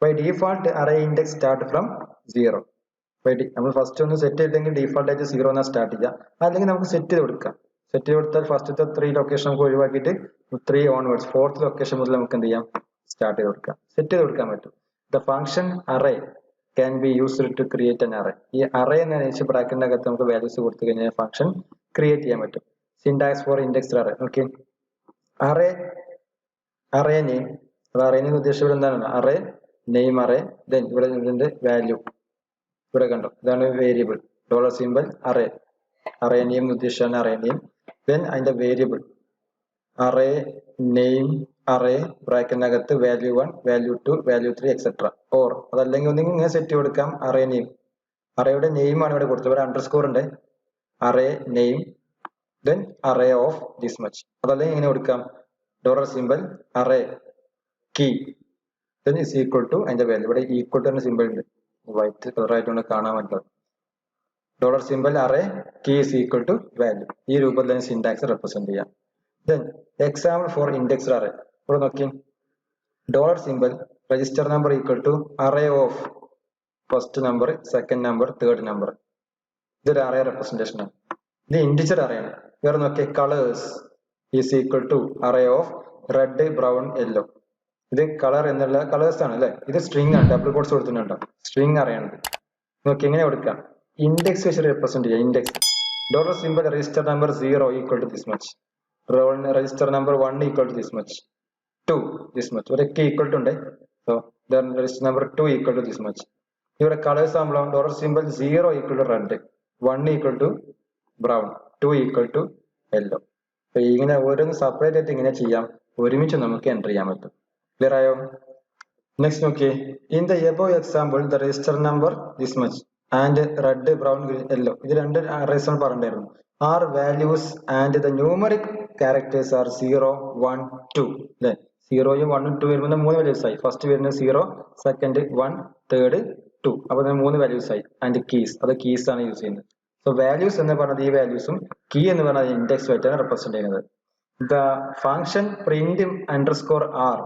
By default array index start from 0. നമ്മൾ ഫസ്റ്റ് ഒന്ന് സെറ്റ് ചെയ്തെങ്കിൽ ഡീഫോൾട്ട് ആയിട്ട് 0 എന്നാ സ്റ്റാർട്ട് ചെയ്യുക. അല്ലെങ്കിൽ നമുക്ക് സെറ്റ് ചെയ്ത് കൊടുക്കാം. സെറ്റ് ചെയ്ത് കൊടുത്താൽ ഫസ്റ്റത്തെ 3 ലൊക്കേഷൻ നമുക്ക് ഒഴിവാക്കിയിട്ട് 3 ഓൺവേർഡ്സ് 4th ലൊക്കേഷൻ മുതൽ നമുക്ക് എന്ത് ചെയ്യാം, സ്റ്റാർട്ട് ചെയ്ത് കൊടുക്കാം. സെറ്റ് ചെയ്ത് കൊടുക്കാൻ പറ്റും. The function array can be used to create an array. ഈ അറേ എന്ന് വെച്ചാൽ ബ്രാക്കറ്റിന്റെ അകത്ത് നമുക്ക് വാല്യൂസ് കൊടുത്തു കഴിഞ്ഞാൽ ഫംഗ്ഷൻ ക്രിയേറ്റ് ചെയ്യാൻ പറ്റും. Syntax for indexed array. Okay, array array name, അത് അറേ നെയിം ഉദ്ദേശിച്ചത് എന്താണ്? അറേ നെയിം അറേ, ദെൻ ഇവിടെ ഇതിന്റെ വാല്യൂ ഇവിടെ കണ്ടോ, ഇതാണ് variable. Dollar symbol array, array name ഉദ്ദേശിച്ചാണ് അറേ നെയിം. ദെൻ അതിന്റെ വേരിയബിൾ അറേ നെയിം അറേ ബ്രാക്കറ്റിനകത്ത് value 1 value 2 value 3 etcetera. Or അതല്ലെങ്കിൽ ഒന്നെങ്കിൽ ഇങ്ങനെ സെറ്റ് കൊടുക്കാം, അറേ നെയിം, അറേയുടെ നെയിം ആണ് ഇവിടെ കൊടുത്തത്. ഇവിടെ അണ്ടർസ്കോർ ഉണ്ട്, array name then array of this much. അതല്ലെങ്കിൽ ഇങ്ങനെ കൊടുക്കാം, dollar symbol array key then is equal to അതിന്റെ വാല്യൂ. ഇവിടെ ഈക്വൽ ടു എന്ന സിമ്പിൾ ഉണ്ട്, വൈറ്റ് കളർ ആയിട്ടാണ് കാണാൻ പറ്റുന്നത്. Dollar symbol array key is equal to value. ഈ രൂപത്തിൽ സിന്റാക്സ് റെപ്രസെന്റ് ചെയ്യാം. Then example for indexed array. ഇവിടെ നോക്കി, dollar symbol register number equal to array of first number second number third number. ഇതൊരു array representation ആണ്. ഇത് integer array ആണ്. വേറെ നോക്കിയ colours is equal to array of red brown yellow. ഇത് colour എന്നുള്ള കളേഴ്സ് ആണ് അല്ലെ. ഇത് സ്ട്രിംഗ് ആണ്, ഡബിൾ കോട്ട്സ് കൊടുത്തിട്ടുണ്ടോ, സ്ട്രിംഗ് അറേ ആണ്. നോക്കി എങ്ങനെ കൊടുക്കാം, ഇൻഡെക്സ് വെച്ച് റെപ്രസെന്റ് ചെയ്യാം. Index dollar symbol register number 0 equal to this much, register number 1 equal to this much, 2 this much. ഇവരൊക്കെ ഈക്വൽ ടു ഉണ്ട്. So register number 2 equal to this much. ഇവിടെ കളേഴ്സ് ആകുമ്പോൾ dollar symbol 0 equal to red, 1 equal to brown, 2 equal to yellow. അപ്പൊ ഇങ്ങനെ ഓരോന്ന് separate ആയിട്ട് ഇങ്ങനെ ചെയ്യാം, ഒരുമിച്ച് നമുക്ക് എൻ്റർ ചെയ്യാൻ പറ്റും. ക്ലിയർ ആയോ? നെക്സ്റ്റ് നോക്കിയേ, in the above example the register number this much and red brown yellow, ഇത് രണ്ട് അറേസ് പറഞ്ഞിരുന്നു. Are values and the numeric characters are 0 1 2 അല്ലെ. 0യും 1ഉം 2 വരുമ്പോൾ 3 വാല്യൂസ് ആയി. ഫസ്റ്റ് വരുന്നത് 0, സെക്കൻഡ് 1, തേർഡ് 2. അപ്പൊ 3 വാല്യൂസ് ആയി. ആൻഡ് കീസ്, അത് കീസ് ആണ് യൂസ് ചെയ്യുന്നത്. സോ വാല്യൂസ് എന്ന് പറഞ്ഞത് ഈ വാല്യൂസും, കീ എന്ന് പറഞ്ഞത് ഇൻഡെക്സ് ആയിട്ടാണ് റെപ്രസെന്റ് ചെയ്യുന്നത്. The function print underscore R,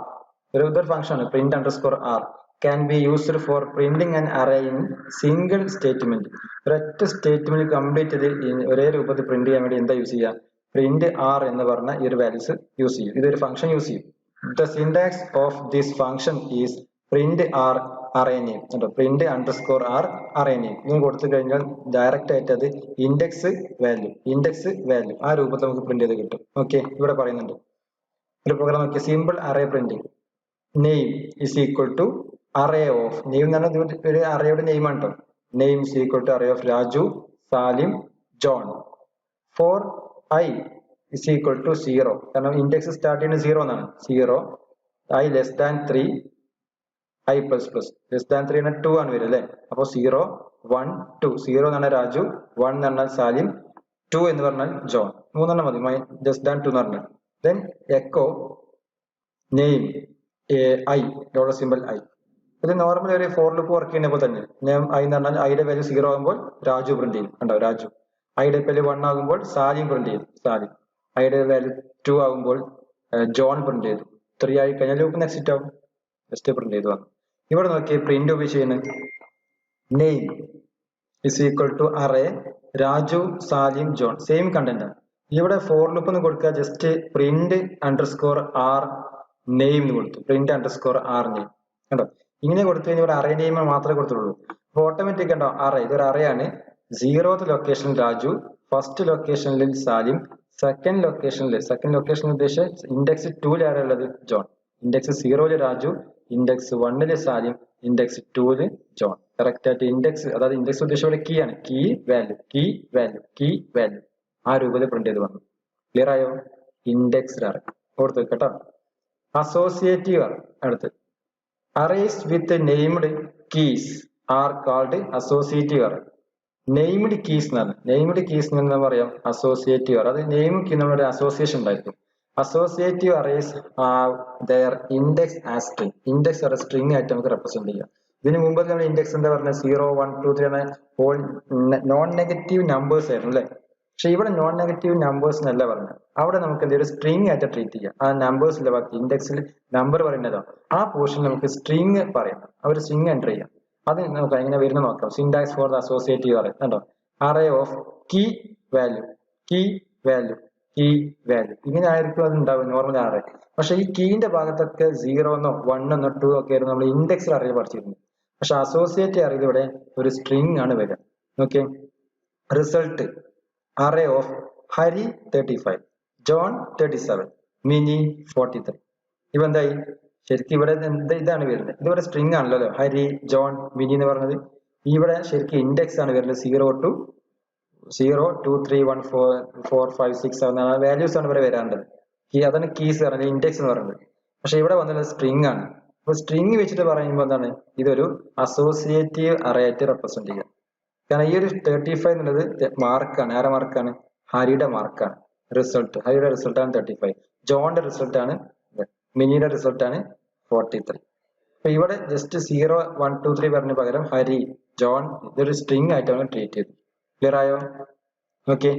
ഒരു ഫംഗ്ഷൻ ആണ് print underscore R, can be used for printing an array in single statement. ഒരൊറ്റ സ്റ്റേറ്റ്മെന്റ് കംപ്ലീറ്റ് ചെയ്ത് ഒരേ രൂപത്തിൽ പ്രിന്റ് ചെയ്യാൻ വേണ്ടി എന്താ യൂസ് ചെയ്യുക, പ്രിന്റ് ആർ എന്ന് പറഞ്ഞ ഈ ഒരു വാല്യൂസ് യൂസ് ചെയ്യും. ഇതൊരു ഫംഗ്ഷൻ യൂസ് ചെയ്യും. The syntax of this function is print R array name. Print underscore R array name ഇങ്ങനെ കൊടുത്തു കഴിഞ്ഞാൽ ഡയറക്റ്റ് ആയിട്ട് അത് ഇൻഡെക്സ് വാല്യൂ ആ രൂപത്തിൽ നമുക്ക് പ്രിന്റ് ചെയ്ത് കിട്ടും. ഓക്കെ, ഇവിടെ പറയുന്നുണ്ട് ഒരു പ്രോഗ്രാം നോക്കിയ simple array printing. Name is equal to array of, name എന്ന് പറഞ്ഞാൽ ഒരു അറേയുടെ നെയിം ആണ് കേട്ടോ. Name is equal to array of Raju, Salim, John. For I is equal to 0, കാരണം ഇൻഡെക്സ് സ്റ്റാർട്ട് ചെയ്യുന്നത് 0 എന്നാണ്. 0 I less than 3 I plus plus, less than 3 2 ആണ് വരും അല്ലെ. അപ്പൊ 0 1 2, 0 എന്ന് പറഞ്ഞാൽ രാജു, 1 എന്ന് പറഞ്ഞാൽ സാലിം, 2 എന്ന് പറഞ്ഞാൽ ജോൺ. 3 മതി, ലെസ് ദാൻ 2 എന്ന് പറഞ്ഞാൽ. Then echo name I, dollar symbol I. ഇത് നോർമലി ഒരു ഫോർ ലൂപ്പ് വർക്ക് ചെയ്യുന്നപ്പോൾ തന്നെ നെയിം ഐ എന്ന് പറഞ്ഞാൽ ഐയുടെ വാല്യൂ 0 ആകുമ്പോൾ രാജു പ്രിന്റ് ചെയ്യും, കണ്ടോ രാജു. ഐയുടെ വാല്യൂ 1 ആകുമ്പോൾ സാലിം പ്രിന്റ് ചെയ്യും, സാലിം. ഐയുടെ വാല്യൂ 2 ആകുമ്പോൾ ജോൺ പ്രിന്റ് ചെയ്തു. 3 ആയി കഴിഞ്ഞാൽ ലൂപ്പ് നെക്സ്റ്റ് ആവും, ജസ്റ്റ് പ്രിന്റ് ചെയ്തു വന്നു. ഇവിടെ നോക്കിയേ പ്രിന്റ് ഉപയോഗിച്ച് name is equal to array Raju, Salim, John, same content ആണ്. ഇവിടെ ഫോർ ലൂപ്പ് എന്ന് കൊടുക്കുക, just print underscore R name എന്ന് കൊടുത്തു, പ്രിന്റ് അണ്ടർസ്കോർ ആർ നെയിം കണ്ടോ. ഇങ്ങനെ കൊടുത്തു കഴിഞ്ഞാൽ ഇവിടെ അറേ നെയിം മാത്രമേ കൊടുത്തുള്ളൂ. അപ്പൊ ഓട്ടോമാറ്റിക് ഉണ്ടോ അറേ, ഇതൊരു അറേ ആണ്. 0th ലൊക്കേഷനിൽ രാജു, ഫസ്റ്റ് ലൊക്കേഷനിൽ സാലിം, സെക്കൻഡ് ലൊക്കേഷനിൽ ഉദ്ദേശിച്ച ഇൻഡെക്സ് 2 ആരുള്ളത് John. Index 0 Raju, index 1 Salim, index 2 John. Correct ആയിട്ട് ഇൻഡെക്സ്, അതായത് ഇൻഡെക്സ് ഉദ്ദേശിച്ച കീ ആണ്, കീ വാല്യൂ ആ രൂപത്തിൽ പ്രിന്റ് ചെയ്ത് വന്നു. ക്ലിയർ ആയോ? ഇൻഡെക്സ്ഡ് അറേ ഓർത്ത് കേട്ടോ. അസോസിയേറ്റീവ് അടുത്ത് arrays with named keys are called associative array. Named keys എന്നാണ്, നെയിംഡ് കീസ് എന്ന് പറയാം അസോസിയേറ്റീവ് അറേ. അത് നെയിമും കീ നമ്മുടെ അസോസിയേഷൻ ഉണ്ടായിരിക്കും. Associative arrays their index as string, index array string ആയിട്ട് നമുക്ക് റെപ്രസെന്റ് ചെയ്യാം. ഇതിന് മുമ്പ് നമ്മൾ ഇൻഡെക്സ് എന്താ പറഞ്ഞത്, 0 1 2 3 ഓൾ നോൺ നെഗറ്റീവ് നമ്പേഴ്സ് ആയിരുന്നു അല്ലെ. പക്ഷെ ഇവിടെ നോൺ നെഗറ്റീവ് നമ്പേഴ്സ് എന്നല്ല പറഞ്ഞത്, അവിടെ നമുക്ക് എന്തെങ്കിലും സ്ട്രിംഗ് ആയിട്ട് ട്രീറ്റ് ചെയ്യാം. ആ നമ്പേഴ്സിലെ ഭാഗത്ത് ഇൻഡെക്സിൽ നമ്പർ പറയുന്നതോ ആ പോർഷൻ നമുക്ക് സ്ട്രിംഗ് പറയാം, അവർ സ്ട്രിംഗ് എൻ്റർ ചെയ്യാം. അത് നമുക്ക് എങ്ങനെ വരുന്ന നോക്കാം. Syntax for the associative array കണ്ടോ, array of key value key value key value ഇങ്ങനെ ആയിരിക്കും അത് ഉണ്ടാവും നോർമൽ അറേ. പക്ഷെ ഈ കീന്റെ ഭാഗത്തൊക്കെ 0 എന്നോ 1 എന്നോ 2 ഒക്കെ ആയിരുന്നു നമ്മൾ ഇൻഡെക്സ് അറേ പഠിച്ചിരുന്നത്. പക്ഷെ അസോസിയേറ്റീവ് അറേയിൽ ഇവിടെ ഒരു സ്ട്രിങ് ആണ് വരിക. Okay, result array of Hari 35, John 37, mini 43. ഇവ എന്തായി, ശരിക്കും ഇവിടെ ഇതാണ് വരുന്നത്. ഇതിവിടെ സ്ട്രിങ് ആണല്ലോ, ഹരി ജോൺ മിനി എന്ന് പറഞ്ഞത്. ഇവിടെ ശരിക്കും ഇൻഡെക്സ് ആണ് വരുന്നത്. 0 to 0, 2, 3, 1, 4, 4, 5, 6, 7 വാല്യൂസ് ആണ് ഇവിടെ വരാണ്ടത്. അതാണ് കീസ് പറഞ്ഞത്, ഇൻഡെക്സ് എന്ന് പറയുന്നത്. പക്ഷെ ഇവിടെ വന്നത് സ്ട്രിങ് ആണ്. അപ്പൊ സ്ട്രിങ് വെച്ചിട്ട് പറയുമ്പോൾ എന്താണ്, ഇതൊരു അസോസിയേറ്റീവ് അറേ ആയിട്ട് റെപ്രസെന്റ് ചെയ്യുക. കാരണം ഈ ഒരു 35 എന്നുള്ളത് മാർക്കാണ്. ആരുടെ മാർക്കാണ്? ഹരിയുടെ മാർക്കാണ്. റിസൾട്ട്, ഹരിയുടെ റിസൾട്ട് ആണ് 35. ജോണിന്റെ റിസൾട്ട് ആണ്, മിനിയുടെ റിസൾട്ട് ആണ് 43. അപ്പൊ ഇവിടെ ജസ്റ്റ് 0, 1, 2, 3 പറഞ്ഞ പകരം ഹരി ജോൺ ഇതൊരു സ്ട്രിങ് ആയിട്ടാണ് ട്രീറ്റ് ചെയ്തത്. ക്ലിയർ ആയോ? ഓക്കെ,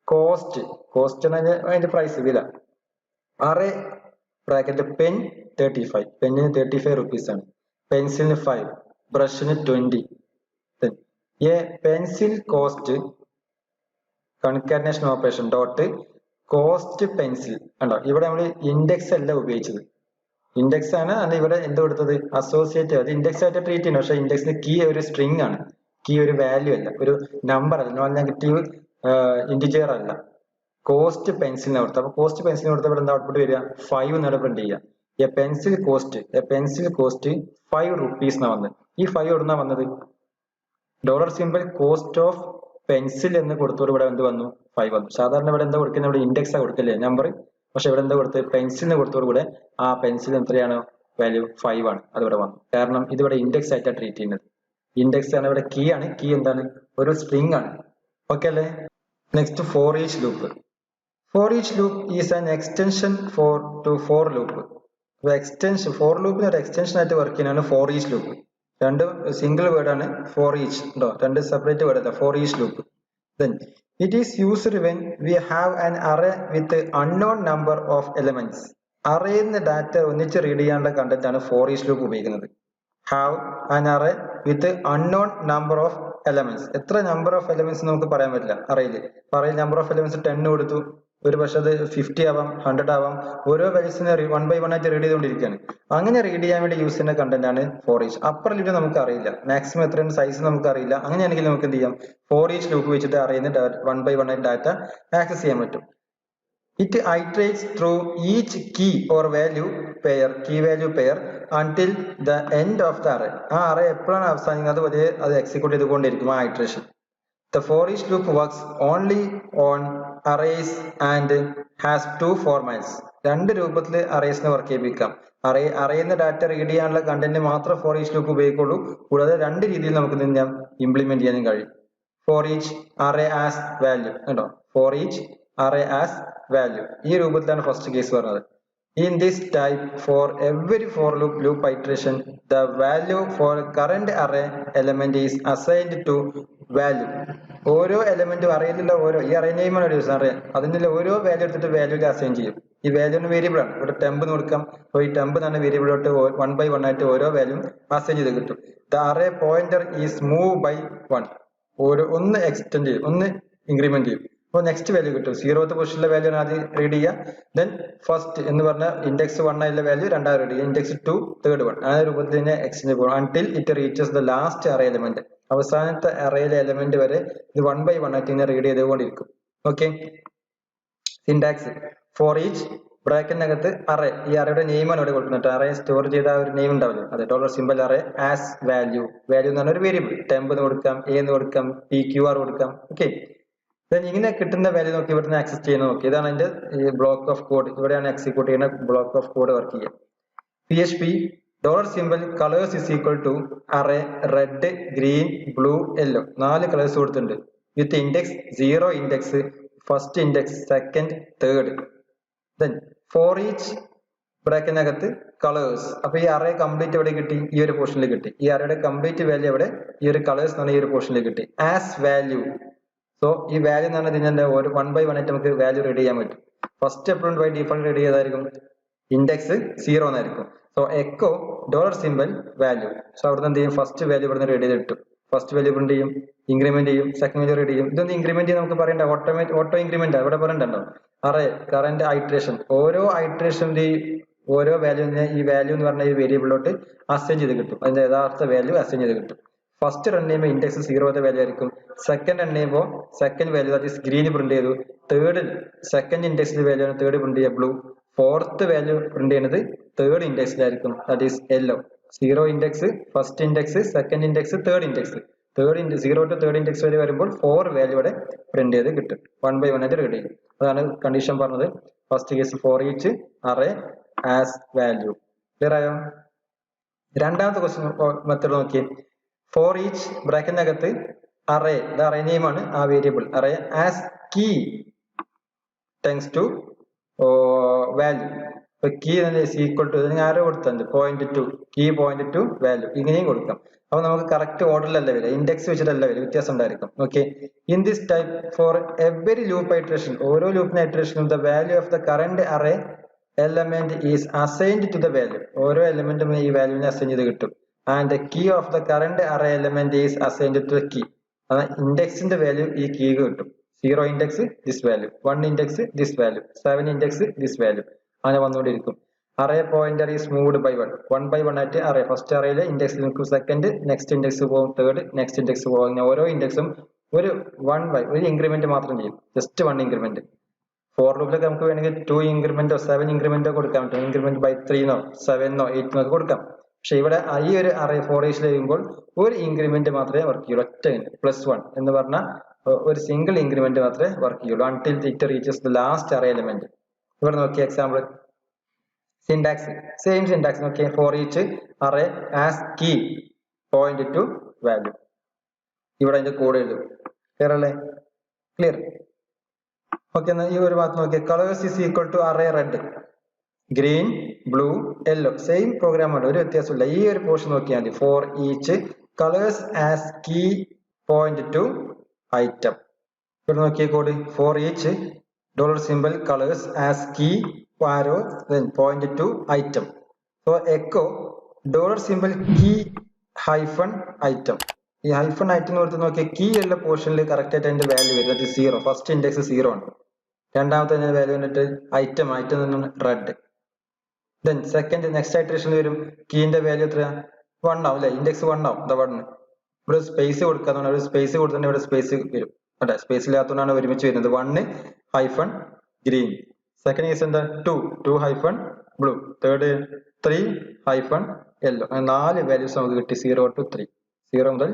കോസ്റ്റ്, കോസ്റ്റ് അതിന്റെ പ്രൈസ് വില. അറേ ബ്രാക്കറ്റ് പെൻ 35, പെന്നിന് 35 rupees ആണ്. പെൻസിലിന് 5, ബ്രഷിന് 20. A pencil cost concatenation operation dot cost pencil കണ്ടോ. ഇവിടെ നമ്മൾ ഇൻഡെക്സ് അല്ല ഉപയോഗിച്ചത്, ഇൻഡെക്സ് ആണ് അല്ല ഇവിടെ എന്ത് കൊടുത്തത്, അസോസിയേറ്റീവ്. അത് ഇൻഡെക്സ് ആയിട്ട് ട്രീറ്റ് ചെയ്യുന്നത്. പക്ഷേ ഇൻഡെക്സിന് കീ ഒരു സ്ട്രിങ് ആണ്, കീ ഒരു വാല്യൂ അല്ല, ഒരു നമ്പർ അല്ല, നോൺ നെഗറ്റീവ് ഇന്റിജർ അല്ല. കോസ്റ്റ് പെൻസിലിന് കൊടുത്തത്. അപ്പൊ കോസ്റ്റ് പെൻസിലിന് കൊടുത്തപ്പോൾ എന്താ ഔട്ട്പുട്ട് വരിക, 5 എന്നാണ് പ്രിന്റ് ചെയ്യുക. എ പെൻസിൽ കോസ്റ്റ് 5 rupees എന്നാ വന്നത്. ഈ 5 എവിടുന്നാ വന്നത്, dollar simple cost of pencil എന്ന് കൊടുത്തോട് ഇവിടെ എന്ത് വന്നു, 5 വന്നു. സാധാരണ ഇവിടെ എന്താ കൊടുക്കുന്നത്, ഇവിടെ ഇൻഡെക്സ് ആ കൊടുക്കല്ലേ നമ്പർ. പക്ഷെ ഇവിടെ എന്താ കൊടുത്തത്, പെൻസിലിന് കൊടുത്തോട് കൂടെ ആ പെൻസിൽ എത്രയാണ് വാല്യൂ 5 ആണ്. അതിവിടെ വന്നു. കാരണം ഇതിവിടെ ഇൻഡെക്സ് ആയിട്ടാണ് ട്രീറ്റ് ചെയ്യുന്നത്. ഇൻഡെക്സ് ആണ്, ഇവിടെ കീ ആണ്. കീ എന്താണ്, ഒരു സ്ട്രിങ് ആണ്. ഓക്കെ അല്ലേ? Next for each loop. For each loop is an extension for loop. Extension for ലൂപ്പിന് ഒരു എക്സ്റ്റൻഷൻ ആയിട്ട് വർക്ക് ചെയ്യുന്നതാണ് ഫോർ ഈച്ച് ലൂപ്പ്. രണ്ട് സിംഗിൾ വേർഡ് ആണ് ഫോർ ഈച്ച് ഉണ്ടോ, രണ്ട് സെപ്പറേറ്റ് വേർഡ് അല്ല, for each loop. Then it is used when we have an array with unknown number of elements. അറേന്ന് ഡാറ്റ ഒന്നിച്ച് റീഡ് ചെയ്യാനുള്ള കണ്ടന്റ് ആണ് ഫോർ ഈച്ച് ലൂപ്പ് ഉപയോഗിക്കുന്നത്. Have an array with unknown number of elements. എത്ര number of elements നമുക്ക് പറയാൻ പറ്റില്ല അറേയിൽ. അറേയിൽ നമ്പർ ഓഫ് എലമെന്റ്സ് 10 കൊടുത്തു, ഒരു പക്ഷെ അത് 50 ആവാം, 100 ആവാം. ഓരോ വാല്യൂസിനെ 1 by 1 ആയിട്ട് റീഡ് ചെയ്തുകൊണ്ടിരിക്കുകയാണ്. അങ്ങനെ റീഡ് ചെയ്യാൻ വേണ്ടി യൂസ് ചെയ്യുന്ന കണ്ടന്റ് ആണ് ഫോർ ഈച്ച്. അപ്പർ ലിമിറ്റ് നമുക്ക് അറിയില്ല, മാക്സിമം എത്രയാണ് സൈസ് നമുക്ക് അറിയില്ല. അങ്ങനെയാണെങ്കിൽ നമുക്ക് എന്ത് ചെയ്യാം, ഫോർ ഈച്ച് ലൂപ്പ് വെച്ചിട്ട് അറേന്ന് 1 by 1 ആയിട്ട് ഡാറ്റ ആക്സസ് ചെയ്യാൻ പറ്റും. It iterates through each key or value pair, key value pair until the end of the array. ആ array എപ്പോഴാണ് അവസാനിക്കുന്നത് അതുവരെ അത് എക്സിക്യൂട്ട് ചെയ്തുകൊണ്ടിരിക്കും ആ iteration. The for each loop works only on arrays and has two formats. രണ്ട് രൂപത്തിൽ അറേസിനെ വർക്ക് ചെയ്യിപ്പിക്കാം. അറേന്ന് ഡാറ്റ റീഡ് ചെയ്യാനുള്ള കണ്ടന്റ് മാത്രം ഫോർ ഈച്ച് ലൂപ്പ് ഉപയോഗിക്കുള്ളൂ. കൂടാതെ രണ്ട് രീതിയിൽ നമുക്ക് എന്ത് ചെയ്യാം, ഇംപ്ലിമെന്റ് ചെയ്യാനും കഴിയും. For each array as value കണ്ടോ, for each array as value. ഈ രൂപത്തിലാണ് ഫസ്റ്റ് കേസ് പറഞ്ഞത്. In this type, for every for loop iteration, the value for current array element is assigned to value. ഓരോ എലമെന്റും അറേയിലുള്ള ഓരോ, ഈ array name ആണ് use array, അതിന്റെ ഓരോ വാല്യൂ എടുത്തിട്ട് വാല്യൂയിൽ അസൈൻ ചെയ്യും. ഈ വാല്യൂ വേരിയബിൾ ആണ്. ഇവിടെ ടെമ്പ് എന്ന് കൊടുക്കാം. അപ്പോൾ ഈ ടെമ്പ് എന്നാണ് വേരിയബിളോട്ട് 1 by 1 ആയിട്ട് ഓരോ വാല്യൂ അസൈൻ ചെയ്ത് കിട്ടും. The array pointer is move by 1. ഒന്ന് എക്സ്റ്റെൻഡ് ചെയ്യും, ഒന്ന് ഇൻക്രിമെന്റ് ചെയ്യും. അപ്പോൾ നെക്സ്റ്റ് വാല്യൂ കിട്ടും. 0th പൊസിഷനിലെ വാല്യൂ ആണ് ആദ്യം റീഡ് ചെയ്യുക. ദെൻ ഫസ്റ്റ് എന്ന് പറഞ്ഞ ഇൻഡെക്സ് 1 ആയിട്ടുള്ള വാല്യൂ രണ്ടാമത് റീഡ് ചെയ്യുക. Index 2 third 1. ആ രൂപത്തിൽ തന്നെ എക്സ്റ്റെൻഡ് പോകും until it reaches the last array element. അവസാനത്തെ അറേയിലെ എലമെന്റ് വരെ ഇത് 1 by 1 ആയിട്ട് ഇങ്ങനെ റീഡ് ചെയ്തുകൊണ്ടിരിക്കും. ഓക്കെ, സിന്റാക്സ് ഫോർ ഈച്ച് ബ്രാക്കറ്റിനകത്ത് അറേ, ഈ അറേയുടെ നെയിമാണ് ഇവിടെ കൊടുക്കുന്നത്. അറേ സ്റ്റോർ ചെയ്ത ഒരു നെയിം ഉണ്ടാവില്ല, അതെ, dollar simple array as value. Value എന്ന് പറഞ്ഞ ഒരു വേരിയബിൾ, ടെമ്പ് എന്ന് കൊടുക്കാം, എ എന്ന് കൊടുക്കാം, PQR കൊടുക്കാം. ഓക്കെ, ഇങ്ങനെ കിട്ടുന്ന വാല്യൂ നോക്കി ഇവിടുന്ന് ആക്സസ് ചെയ്യുന്ന നോക്കി. ഇതാണ് അതിന്റെ ബ്ലോക്ക് ഓഫ് കോഡ്. ഇവിടെയാണ് എക്സിക്യൂട്ട് ചെയ്യുന്ന ബ്ലോക്ക് ഓഫ് കോഡ് വർക്ക് ചെയ്യുക. PHP dollar simple colours is equal to array red, green, blue, yellow. 4 colours കൊടുത്തിട്ടുണ്ട്. With index 0 index, first index, second, third. Then for each ബ്രാക്കറ്റിനകത്ത് colours. അപ്പൊ ഈ array complete എവിടെ കിട്ടി, ഈ ഒരു പോർഷനിൽ കിട്ടി. ഈ അറേയുടെ കംപ്ലീറ്റ് വാല്യൂ എവിടെ, ഈ ഒരു കളേഴ്സ് എന്ന് പറഞ്ഞ ഈ ഒരു പോർഷനിൽ കിട്ടി. As value. സോ ഈ വാല്യൂ എന്ന് പറഞ്ഞാൽ ഇതിന്റെ ഒരു 1 by 1 ആയിട്ട് നമുക്ക് വാല്യൂ റീഡ് ചെയ്യാൻ പറ്റും. ഫസ്റ്റ് എപ്പോഴും ബൈ ഡിഫോൾട്ട് റീഡ് ചെയ്തായിരിക്കും ഇൻഡെക്സ് 0 എന്നായിരിക്കും. So echo dollar symbol value. So അവിടുന്ന് എന്ത് ചെയ്യും, ഫസ്റ്റ് വാല്യൂ ഇവിടുന്ന് റീഡ് ചെയ്ത് കിട്ടും. ഫസ്റ്റ് വാല്യൂ പ്രിന്റ് ചെയ്യും, ഇൻക്രിമെന്റ് ചെയ്യും, സെക്കൻഡ് വാല്യൂ റീഡ് ചെയ്യും. ഇതൊന്ന് ഇൻക്രിമെന്റ് ചെയ്ത് നമുക്ക് പറയണ്ട, ഓട്ടോ ഇൻക്രിമെന്റ് ഇവിടെ പറയണ്ടോ. അറേ കറന്റ് ഐട്രേഷൻ, ഓരോ ഐട്രേഷന്റെ ഓരോ വാല്യൂവിനെ ഈ വാല്യൂ എന്ന് പറഞ്ഞ ഈ വേരിയബിളിലോട്ട് അസൈൻ ചെയ്ത് കിട്ടും. അതിന്റെ യഥാർത്ഥ വാല്യൂ അസൈൻ ചെയ്ത് കിട്ടും. ഫസ്റ്റ് റൺ ചെയ്യുമ്പോൾ ഇൻഡെക്സ് 0 വാല്യൂ ആയിരിക്കും. സെക്കൻഡ് റൺ ചെയ്യുമ്പോൾ second value that is green print ചെയ്തു. തേർഡ് സെക്കൻഡ് ഇൻഡെക്സിന്റെ വാല്യൂ ആണ് തേർഡ് പ്രിന്റ് ചെയ്യുക ബ്ലൂ. ഫോർത്ത് വാല്യൂ പ്രിന്റ് ചെയ്യുന്നത് തേർഡ് ഇൻഡെക്സിലായിരിക്കും, that is yellow. 0 index, first index, second index, third index. 0 to third index വരെ വരുമ്പോൾ 4 value ഇവിടെ പ്രിന്റ് ചെയ്ത് കിട്ടും. 1 by 1 ആയിട്ട് റീഡ് ചെയ്യും. അതാണ് കണ്ടീഷൻ പറഞ്ഞത്. First case for each array as value. Clear ആയോ? രണ്ടാമത്തെ ക്വസ്റ്റ്യൻ മെത്തേഡ് നോക്കിയേ. ഫോർ ഈച്ച് ബ്രാക്കറ്റിനകത്ത് അറേ, ഇത് അറേ നെയിം ആണ്, ആ variable array as key tens to value. ഇപ്പൊ കീ ഈക്വൽ ടു ആരോ കൊടുത്തിട്ടുണ്ട്, .2 കീ .2 വാല്യൂ, ഇങ്ങനെയും കൊടുക്കാം. അപ്പൊ നമുക്ക് കറക്റ്റ് ഓർഡറിലല്ല വരിക, ഇൻഡെക്സ് വെച്ചിട്ടല്ല വരിക, വ്യത്യാസം ഉണ്ടായിരിക്കും. Okay, in this type for every loop iteration, ഓരോ ലൂപ്പിന് ഐട്രേഷനും the value of the current array element is assigned to the value, ഓരോ എലമെന്റും ഈ വാല്യൂവിനെ അസൈൻ ചെയ്ത് കിട്ടും. And the key of the current array element is assigned to the key, അതായത് ഇൻഡെക്സിന്റെ വാല്യൂ ഈ കീക്ക് കിട്ടും. 0 index this value, 1 index this value, 7 index this value, അങ്ങനെ വന്നുകൊണ്ടിരിക്കും. Array pointer is moved by 1 by 1 ആയിട്ട് അറേ ഫസ്റ്റ് അറേയിലെ ഇൻഡെക്സ് നിൽക്കും, second next index പോകും, തേർഡ് നെക്സ്റ്റ് ഇൻഡെക്സ് പോകും. അങ്ങനെ ഓരോ ഇൻഡെക്സും ഒരു ഇൻക്രിമെന്റ് മാത്രം ചെയ്യും, ജസ്റ്റ് 1 ഇൻക്രിമെന്റ്. ഫോർ ലൂപ്പിലൊക്കെ നമുക്ക് വേണമെങ്കിൽ 2 ഇൻക്രിമെന്റോ 7 ഇൻക്രിമെന്റോ കൊടുക്കാൻ പറ്റും. ഇൻക്രിമെന്റ് ബൈ 3 7 8 ഒക്കെ കൊടുക്കാം. പക്ഷെ ഇവിടെ ഈ ഒരു അറേ ഫോർ ഈച്ചിൽ ചെയ്യുമ്പോൾ ഒരു ഇൻക്രിമെന്റ് മാത്രമേ വർക്ക് ചെയ്യുള്ളൂ, ഒറ്റ +1 എന്ന് പറഞ്ഞാൽ ഒരു സിംഗിൾ ഇൻക്രിമെന്റ് മാത്രമേ വർക്ക് ചെയ്യുള്ളൂ, until it reaches the last array element. ഇവിടെ നോക്കിയ എക്സാമ്പിൾ സിൻടാക്സ്, സെയിം സിൻടാക്സ് നോക്കിയ. For each array as key .2 value, ഇവിടെ അതിന്റെ കോഡ് എഴുതും. ക്ലിയർ അല്ലേ? ക്ലിയർ. ഓക്കെ, എന്നാൽ ഈ ഒരു ഭാഗത്ത് നോക്കിയാൽ colours is equal to array red, green, blue, yellow, same program ആണ്, ഒരു വ്യത്യാസമില്ല. ഈ ഒരു പോർഷൻ നോക്കിയാൽ മതി. For each colours as key .2 item. ഇവിടെ നോക്കിയ code for each dollar symbol colours as key arrow then .2 item. So echo dollar symbol key hyphen item. ഈ ഹൈഫൺ ഐറ്റം കൊടുത്ത് നോക്കിയ കീ ഉള്ള പോർഷനിൽ കറക്റ്റ് ആയിട്ട് അതിന്റെ വാല്യൂ വരുന്നത് 0, ഫസ്റ്റ് ഇൻഡെക്സ് 0 ആണ്. രണ്ടാമത്തെ വാല്യൂ വന്നിട്ട് item red. Then second next ഐറ്ററേഷനിൽ വരും, കീന്റെ വാല്യൂ എത്ര 1 ആവും അല്ലെ, ഇൻഡെക്സ് 1 ആവും. ദ 1 ഇവിടെ സ്പേസ് കൊടുക്കാന്നാണ്, ഒരു സ്പേസ് കൊടുത്തിട്ട് ഇവിടെ സ്പേസ് വരും. അതെ, സ്പേസ് ഇല്ലാത്തതുകൊണ്ടാണ് ഒരുമിച്ച് വരുന്നത്. 1 ഹൈഫൺ ഗ്രീൻ, സെക്കൻഡ് കേസ് എന്താ 2 hyphen blue, third 3 hyphen yellow. അങ്ങനെ 4 വാല്യൂസ് നമുക്ക് കിട്ടി. 0 to 3, 0 മുതൽ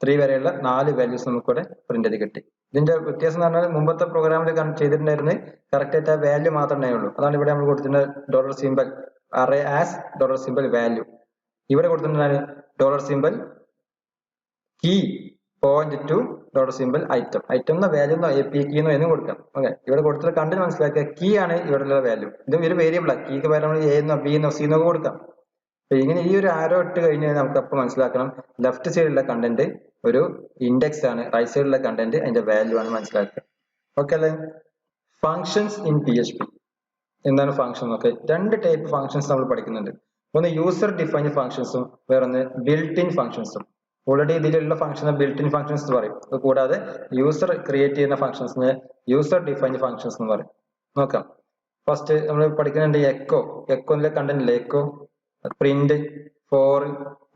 3 വരെയുള്ള 4 വാല്യൂസ് നമുക്ക് ഇവിടെ പ്രിന്റ് ചെയ്ത് കിട്ടി. ഇതിന്റെ വ്യത്യാസം എന്ന് പറഞ്ഞാൽ മുമ്പത്തെ പ്രോഗ്രാമിൽ ചെയ്തിട്ടുണ്ടായിരുന്നത് കറക്റ്റ് ആയിട്ട് ആ വാല്യൂ മാത്രമേ ഉണ്ടായുള്ളൂ. അതാണ് ഇവിടെ നമ്മൾ കൊടുത്തിട്ടുണ്ട് dollar symbol array as dollar symbol value. ഇവിടെ കൊടുത്തിട്ടുണ്ടാണ് dollar symbol key .2 dollar symbol item. Item എന്ന വാല്യൂ എന്നോ API കീ എന്നോ എന്നും കൊടുക്കാം. ഓക്കെ, ഇവിടെ കൊടുത്തിട്ട് കണ്ടിട്ട് മനസ്സിലാക്കുക, കീ ആണ് ഇവിടെയുള്ള വാല്യൂ. ഇതും ഒരു വേരിയബിളാണ്, കീക്ക് പകരം നമ്മൾ A എന്നോ B എന്നോ C എന്നോ കൊടുക്കാം. അപ്പൊ ഇങ്ങനെ ഈ ഒരു ആരോ ഇട്ട് കഴിഞ്ഞാൽ നമുക്ക് അപ്പൊ മനസ്സിലാക്കണം ലെഫ്റ്റ് സൈഡിലുള്ള കണ്ടന്റ് ഒരു ഇൻഡെക്സ് ആണ്, റൈറ്റ് സൈഡിലുള്ള കണ്ടന്റ് അതിന്റെ വാല്യൂ ആണ് മനസ്സിലാക്കുക. ഓക്കെ അല്ലേ? Functions in PHP. എന്താണ് ഫങ്ഷൻ? ഓക്കെ, 2 ടൈപ്പ് ഫങ്ഷൻസ് നമ്മൾ പഠിക്കുന്നുണ്ട്. ഒന്ന് യൂസർ ഡിഫൈൻഡ് ഫങ്ഷൻസും വേറൊന്ന് ബിൽറ്റ് ഇൻ ഫങ്ഷൻസും. ഓൾറെഡി ഇതിലുള്ള ഫംഗ്ഷനെ ബിൽറ്റ് ഇൻ ഫങ്ഷൻസ് എന്ന് പറയും. അത് കൂടാതെ യൂസർ ക്രിയേറ്റ് ചെയ്യുന്ന ഫങ്ഷൻസിനെ യൂസർ ഡിഫൈൻഡ് ഫങ്ഷൻസ് എന്ന് പറയും. നോക്കാം. ഫസ്റ്റ് നമ്മൾ പഠിക്കുന്നുണ്ട് എക്കോയിലെ കണ്ടന്റ് ഇല്ലേ, echo, print, for,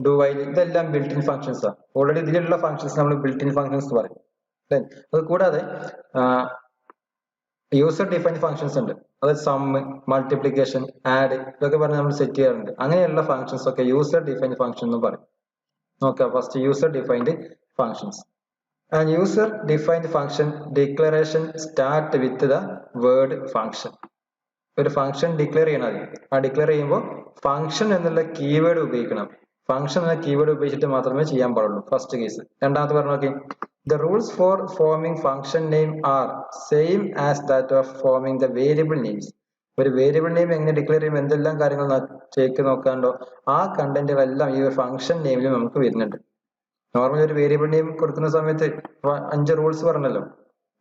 do while, ഇതെല്ലാം ബിൽറ്റ് ഇൻ ഫങ്ഷൻസ് ആണ്. ഓൾറെഡി ഇതിലുള്ള ഫങ്ഷൻസ് നമ്മൾ ബിൽറ്റ് ഇൻ ഫങ്ഷൻസ് പറയും. അത് കൂടാതെ യൂസർ ഡിഫൈൻഡ് ഫങ്ഷൻസ് ഉണ്ട്. അത് സം, മൾട്ടിപ്ലിക്കേഷൻ, ആഡ്, ഇതൊക്കെ പറഞ്ഞ് നമ്മൾ സെറ്റ് ചെയ്യാറുണ്ട്. അങ്ങനെയുള്ള ഫങ്ഷൻസ് ഒക്കെ യൂസർ ഡിഫൈൻഡ് ഫങ്ഷൻ എന്ന് പറയും. നോക്കാം. First user defined functions. And user defined function declaration start with the word function. ഒരു ഫംഗ്ഷൻ ഡിക്ലെയർ ചെയ്യണം. ആ ഡിക്ലെയർ ചെയ്യുമ്പോൾ ഫംഗ്ഷൻ എന്നുള്ള കീവേഡ് ഉപയോഗിക്കണം. ഫംഗ്ഷൻ എന്ന കീവേഡ് ഉപയോഗിച്ചിട്ട് മാത്രമേ ചെയ്യാൻ പാടുള്ളൂ. First case. രണ്ടാമത്തെ പറഞ്ഞു നോക്കി. The rules for forming function name are same as that of forming the variable names. ഒരു വേരിയബിൾ നെയിം എങ്ങനെ ഡിക്ലെയർ ചെയ്യുമ്പോൾ എന്തെല്ലാം കാര്യങ്ങൾ ചെയ്ത് നോക്കാണ്ടോ ആ കണ്ടന്റുകളെല്ലാം ഈ ഫംഗ്ഷൻ നെയിമിൽ നമുക്ക് വരുന്നുണ്ട്. നോർമലി ഒരു വേരിയബിൾ നെയിം കൊടുക്കുന്ന സമയത്ത് 5 റൂൾസ് പറഞ്ഞല്ലോ.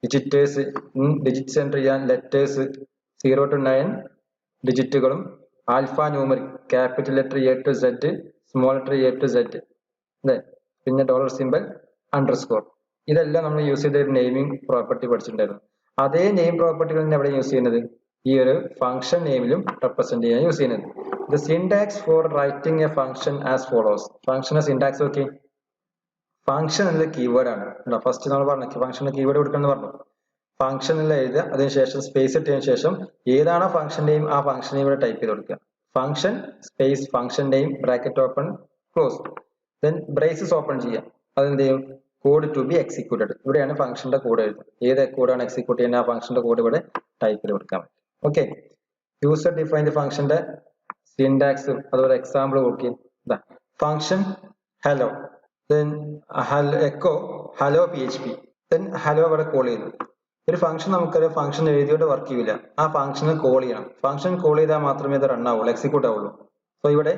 ഡിജിറ്റ്സ് എൻറ്റർ ചെയ്യാൻ, ലെറ്റേഴ്സ് 0 to 9 ഡിജിറ്റുകളും alphanumeric capital letter A to Z small letter A to Z അല്ലേ, പിന്നെ ഡോളർ സിമ്പൽ അണ്ടർസ്കോർ. ഇതെല്ലാം നമ്മൾ യൂസ് ചെയ്ത ഒരു നെയിമിംഗ് പ്രോപ്പർട്ടി പഠിച്ചിട്ടുണ്ടായിരുന്നു. അതേ നെയിം പ്രോപ്പർട്ടികൾ തന്നെ എവിടെ യൂസ് ചെയ്യുന്നത്, ഈ ഒരു ഫംഗ്ഷൻ നെയിമിലും റെപ്രസെന്റ് ചെയ്യാൻ യൂസ് ചെയ്യുന്നത്. The syntax for writing a function as follows. ഫംഗ്ഷന്റെ സിൻടാക്സ് നോക്കി. ഫംഗ്ഷൻ എന്നത് കീവേഡ് ആണ്. ഫസ്റ്റ് നമ്മൾ പറഞ്ഞു ഫംഗ്ഷന് കീവേഡ് കൊടുക്കണം പറഞ്ഞു. ഫംഗ്ഷൻ എന്നുള്ള എഴുതുക, അതിനുശേഷം സ്പേസ് ഇട്ടതിനു ശേഷം ഏതാണോ ഫംഗ്ഷൻ നെയിം ആ ഫംഗ്ഷൻ നെയിം ഇവിടെ ടൈപ്പ് ചെയ്ത് കൊടുക്കുക. Function space function name bracket open close, then braces open ചെയ്യാം. അതെന്ത് ചെയ്യും, കോഡ് ടു ബി എക്സിക്യൂട്ടഡ്. ഇവിടെയാണ് ഫംഗ്ഷന്റെ കോഡ് എഴുതുക. ഏത് കോഡാണ് എക്സിക്യൂട്ട് ചെയ്യുന്നത് ആ ഫംഗ്ഷന്റെ കോഡ് ഇവിടെ ടൈപ്പ് ചെയ്ത് കൊടുക്കാൻ പറ്റും. ഓക്കെ, യൂസർ ഡിഫൈൻഡ് ഫംഗ്ഷന്റെ സിൻടാക്സ് അതുപോലെ എക്സാമ്പിൾ നോക്കി. Function hello, then echo hello PHP, then hello ഇവിടെ കോൾ ചെയ്തു. ഒരു ഫംഗ്ഷൻ നമുക്കറിയാം ഫംഗ്ഷൻ എഴുതിയോണ്ട് വർക്ക് ചെയ്യില്ല, ആ ഫംഗ്ഷനെ കോൾ ചെയ്യണം. ഫംഗ്ഷൻ കോൾ ചെയ്താൽ മാത്രമേ അത് റൺ ആവുള്ളൂ, എക്സിക്യൂട്ട് ആവുള്ളൂ. സോ ഇവിടെ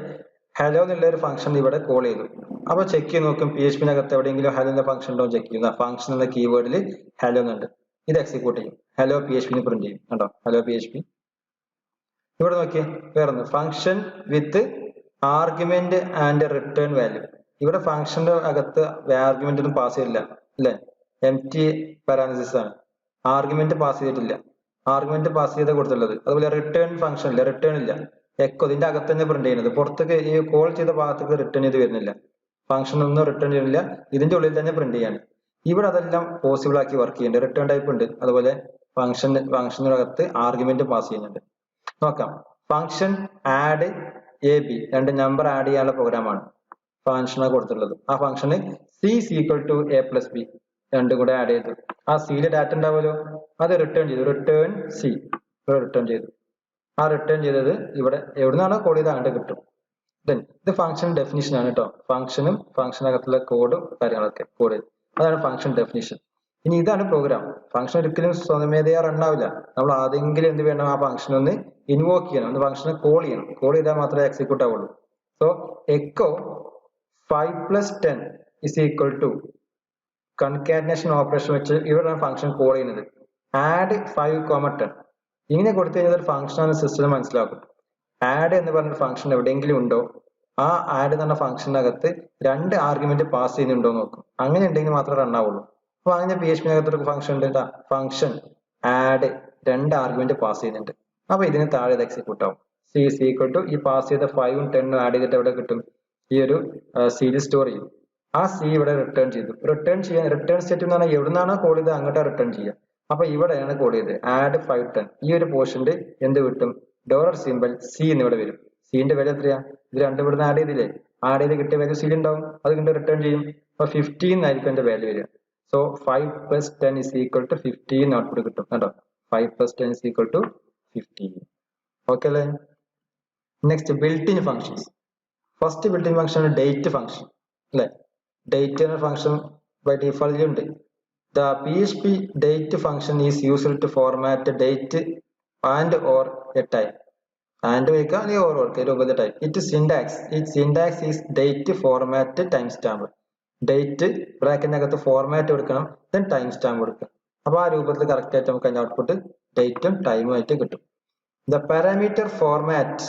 ഹലോ എന്നുള്ള ഒരു ഫംഗ്ഷൻ ഇവിടെ കോൾ ചെയ്തു. അപ്പൊ ചെക്ക് ചെയ്ത് നോക്കും PHP-നകത്ത് എവിടെയെങ്കിലും ഹലോ എന്ന ഫംഗ്ഷൻ ഉണ്ടോ ചെക്ക് ചെയ്യുന്ന ഫംഗ്ഷൻ എന്ന കീവേഡിൽ ഹലോ എന്നുണ്ട്, ഇത് എക്സിക്യൂട്ട് ചെയ്യും. ഹലോ PHP പ്രിന്റ് ചെയ്യും. കണ്ടോ, ഹലോ PHP. ഇവിടെ നോക്കിയേ, വേറൊന്ന് function with argument and return value. ഇവിടെ ഫംഗ്ഷന്റെ അകത്ത് ആർഗ്യുമെന്റ് ഒന്നും പാസ് ചെയ്തില്ല അല്ലെ, empty പാരാൻതസിസ് ആണ്, ആർഗ്യുമെന്റ് പാസ് ചെയ്തിട്ടില്ല. ആർഗ്യുമെന്റ് പാസ് ചെയ്ത് കൊടുത്തുള്ളത്. അതുപോലെ റിട്ടേൺ ഫംഗ്ഷൻ ഇല്ല, റിട്ടേൺ ഇല്ല. എക്കോ ഇതിന്റെ അകത്ത് തന്നെ പ്രിന്റ് ചെയ്യുന്നത്, പുറത്തേക്ക് ഈ കോൾ ചെയ്ത ഭാഗത്തേക്ക് റിട്ടേൺ ചെയ്ത് വരുന്നില്ല. ഫംഗ്ഷൻ ഒന്നും റിട്ടേൺ ചെയ്യുന്നില്ല, ഇതിന്റെ ഉള്ളിൽ തന്നെ പ്രിന്റ് ചെയ്യാണ്. ഇവിടെ അതെല്ലാം പോസിബിൾ ആക്കി വർക്ക് ചെയ്യുന്നുണ്ട്. റിട്ടേൺ ടൈപ്പ് ഉണ്ട്, അതുപോലെ ഫംഗ്ഷനകത്ത് ആർഗ്യുമെന്റ് പാസ് ചെയ്യുന്നുണ്ട്. നോക്കാം, ഫംഗ്ഷൻ ആഡ് AB, രണ്ട് നമ്പർ ആഡ് ചെയ്യാനുള്ള പ്രോഗ്രാമാണ് ഫംഗ്ഷനാണ് കൊടുത്തിട്ടുള്ളത്. ആ ഫംഗ്ഷന് C is equal to A plus B രണ്ടും കൂടെ ആഡ് ചെയ്തു. ആ സിയിലെ ഡാറ്റ ഉണ്ടാവുമല്ലോ, അത് റിട്ടേൺ ചെയ്തു. റിട്ടേൺ C റിട്ടേൺ ചെയ്തു. ആ റിട്ടേൺ ചെയ്തത് ഇവിടെ എവിടുന്നാണോ കോൾ ചെയ്ത് അങ്ങോട്ട് കിട്ടും. ദെൻ ഇത് ഫംഗ്ഷൻ ഡെഫിനിഷൻ ആണ് കേട്ടോ. ഫംഗ്ഷനും ഫംഗ്ഷനകത്തുള്ള കോഡും കാര്യങ്ങളൊക്കെ കോഡ്, അതാണ് ഫംഗ്ഷൻ ഡെഫിനിഷൻ. ഇനി ഇതാണ് പ്രോഗ്രാം. ഫംഗ്ഷൻ ഒരിക്കലും സ്വമേധയാ റൺ ആവില്ല. നമ്മൾ ആദ്യമെങ്കിലും എന്ത് വേണം, ആ ഫംഗ്ഷൻ ഒന്ന് ഇൻവോക്ക് ചെയ്യണം, ഒന്ന് ഫംഗ്ഷനെ കോൾ ചെയ്യണം. കോൾ ചെയ്താൽ മാത്രമേ എക്സിക്യൂട്ട് ആവുള്ളൂ. So echo 5 plus 10 is equal to concatenation operation വെച്ച് ഇവിടെ ഫംഗ്ഷൻ കോൾ ചെയ്യുന്നത്. ആഡ് 5, 10 ഇങ്ങനെ കൊടുത്തു കഴിഞ്ഞാൽ ഒരു ഫംഗ്ഷൻ ആണ് സിസ്റ്റം മനസ്സിലാക്കും. ആഡ് എന്ന് പറഞ്ഞ ഫംഗ്ഷൻ എവിടെയെങ്കിലും ഉണ്ടോ, ആ ആഡ് എന്ന് പറഞ്ഞ ഫംഗ്ഷനകത്ത് രണ്ട് ആർഗ്യുമെന്റ് പാസ് ചെയ്യുന്നുണ്ടോ നോക്കും. അങ്ങനെ ഉണ്ടെങ്കിൽ മാത്രമേ റൺ ആവുള്ളൂ. അപ്പൊ അങ്ങനെ PHP-നകത്ത് ഒരു ഫംഗ്ഷൻ ഉണ്ട്, ഫംഗ്ഷൻ ആഡ് രണ്ട് ആർഗ്യുമെന്റ് പാസ് ചെയ്യുന്നുണ്ട്. അപ്പൊ ഇതിന് താഴെ ഇത് എക്സിക്യൂട്ട് ആവും. C is equal to ഈ പാസ് ചെയ്ത 5ഉം 10ഉം ആഡ് ചെയ്തിട്ട് എവിടെ കിട്ടും, ഈ ഒരു സീരീസ് സ്റ്റോർ ചെയ്യും. ആ C ഇവിടെ റിട്ടേൺ ചെയ്തു. റിട്ടേൺ ചെയ്യാൻ റിട്ടേൺ സ്റ്റേറ്റ് എന്ന് പറഞ്ഞാൽ എവിടുന്നാണോ കോൾ ചെയ്ത് അങ്ങോട്ട് റിട്ടേൺ ചെയ്യുക. അപ്പൊ ഇവിടെയാണ് കോൾ ചെയ്ത് ആഡ് 5, 10. ഈ ഒരു പോർഷന്റെ എന്ത് കിട്ടും, ഡോളർ സിമ്പൽ C എന്ന് ഇവിടെ വരും. സിന്റെ വില എത്രയാ, ഇത് രണ്ടും ഇവിടുന്ന് ആഡ് ചെയ്തില്ലേ, ആഡ് ചെയ്ത് കിട്ടിയ വാല്യൂ C ഉണ്ടാവും, അത് കൊണ്ട് റിട്ടേൺ ചെയ്യും. അപ്പൊ 15 ആയിരിക്കും എന്റെ വാല്യൂ വരിക. So 5 plus 10 is equal to 15 output കിട്ടും. കണ്ടോ, 5 plus 10 is equal to 15. Okay അല്ലേ. Next built in functions. First built in function date function അല്ലെ. ഡേറ്റ് എന്ന ഫംഗ്ഷൻ ബൈ ഡിഫോൾട്ട് ഉണ്ട്. The PHP date function is used to format date and or a time. And വയ്ക്കുക അല്ലെങ്കിൽ or കൊടുക്കുക രൂപത്തിൽ time. It syntax is date format timestamp. Date ബ്രാക്കറ്റിനകത്ത് format കൊടുക്കണം, then timestamp കൊടുക്കുക. അപ്പൊ ആ രൂപത്തിൽ കറക്റ്റ് ആയിട്ട് നമുക്ക് അതിന്റെ ഔട്ട്പുട്ട് ഡേറ്റും ടൈമും ആയിട്ട് കിട്ടും. The parameter format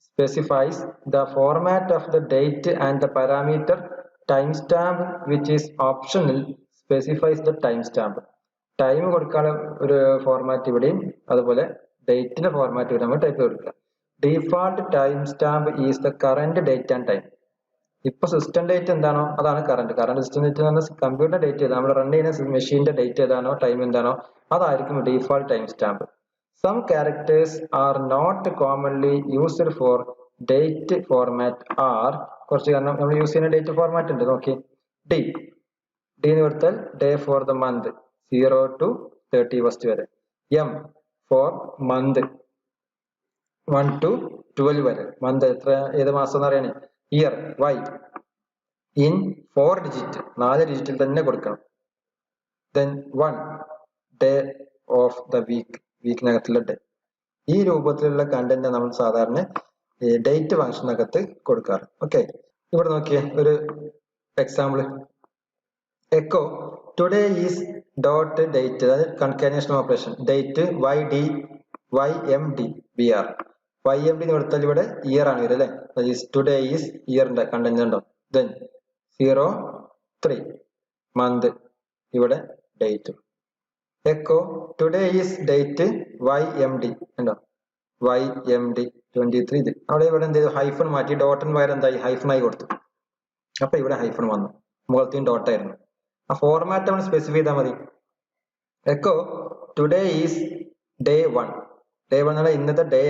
specifies the format of the date and the parameter timestamp which is optional specifies the timestamp. Time കൊടുക്കാനുള്ള ഒരു ഫോർമാറ്റ് ഇവിടെയും അതുപോലെ ഡേറ്റിന്റെ ഫോർമാറ്റ് ഇവിടെ നമ്മൾ ടൈപ്പ് കൊടുക്കുക. Default time stamp is the current date and time. ഇപ്പൊ system date എന്താണോ അതാണ് കറന്റ് സിസ്റ്റം ഡേറ്റ് എന്ന് പറഞ്ഞാൽ കമ്പ്യൂട്ടർ ഡേറ്റ് ഏതാണോ, നമ്മൾ റൺ ചെയ്യുന്ന മെഷീന്റെ ഡേറ്റ് ഏതാണോ ടൈം എന്താണോ അതായിരിക്കും default time stamp. Some characters are not commonly used for date format are കുറച്ച് കാരണം നമ്മൾ യൂസ് ചെയ്യുന്ന ഡേറ്റ് ഫോർമാറ്റ് ഉണ്ട്. നോക്കി, ഡി എന്ന് കൊടുത്താൽ day for the month 0 to 31st വരെ. എം ഫോർ മന്ത് 1 to 12 വരെ. മന്ത് എത്ര ഏത് മാസം എന്ന് അറിയണേ. ഇയർ. വൈ ഇൻ 4 ഡിജിറ്റ് 4 ഡിജിറ്റിൽ തന്നെ കൊടുക്കണം. ദെൻ 1 ഡേ ഓഫ് ദ വീക്കിനകത്തുള്ള ഡേ. ഈ രൂപത്തിലുള്ള കണ്ടന്റ് നമ്മൾ സാധാരണ ഡേറ്റ് ഫംഗ്ഷനകത്ത് കൊടുക്കാറ്. ഓക്കെ, ഇവിടെ നോക്കിയേ ഒരു example. Echo today is dot date, അതായത് concatenation operation. Date YMDBR. YMD എന്ന് കൊടുത്താൽ ഇവിടെ ഇയർ ആണ് വരിക അല്ലേ. ടുഡേ ഈസ് ഇയറിന്റെ കണ്ടന്റ് ഉണ്ടോ. ദെൻ 03 മന്ത്, ഇവിടെ date. Echo today is date YMD ഉണ്ടോ, YMD 23. ഇത് അവിടെ ഇവിടെ എന്ത് ചെയ്തു, ഹൈഫൺ മാറ്റി ഡോട്ടിന് പകരം എന്തായി ഹൈഫൺ ആയി കൊടുത്തു. അപ്പൊ ഇവിടെ ഹൈഫൺ വന്നു, മുകളത്തെയും ഡോട്ട് ആയിരുന്നു. ആ ഫോർമാറ്റ് നമ്മൾ സ്പെസിഫൈ ചെയ്താൽ മതി. Echo today is day 1. Day 1 എന്നാൽ ഇന്നത്തെ ഡേ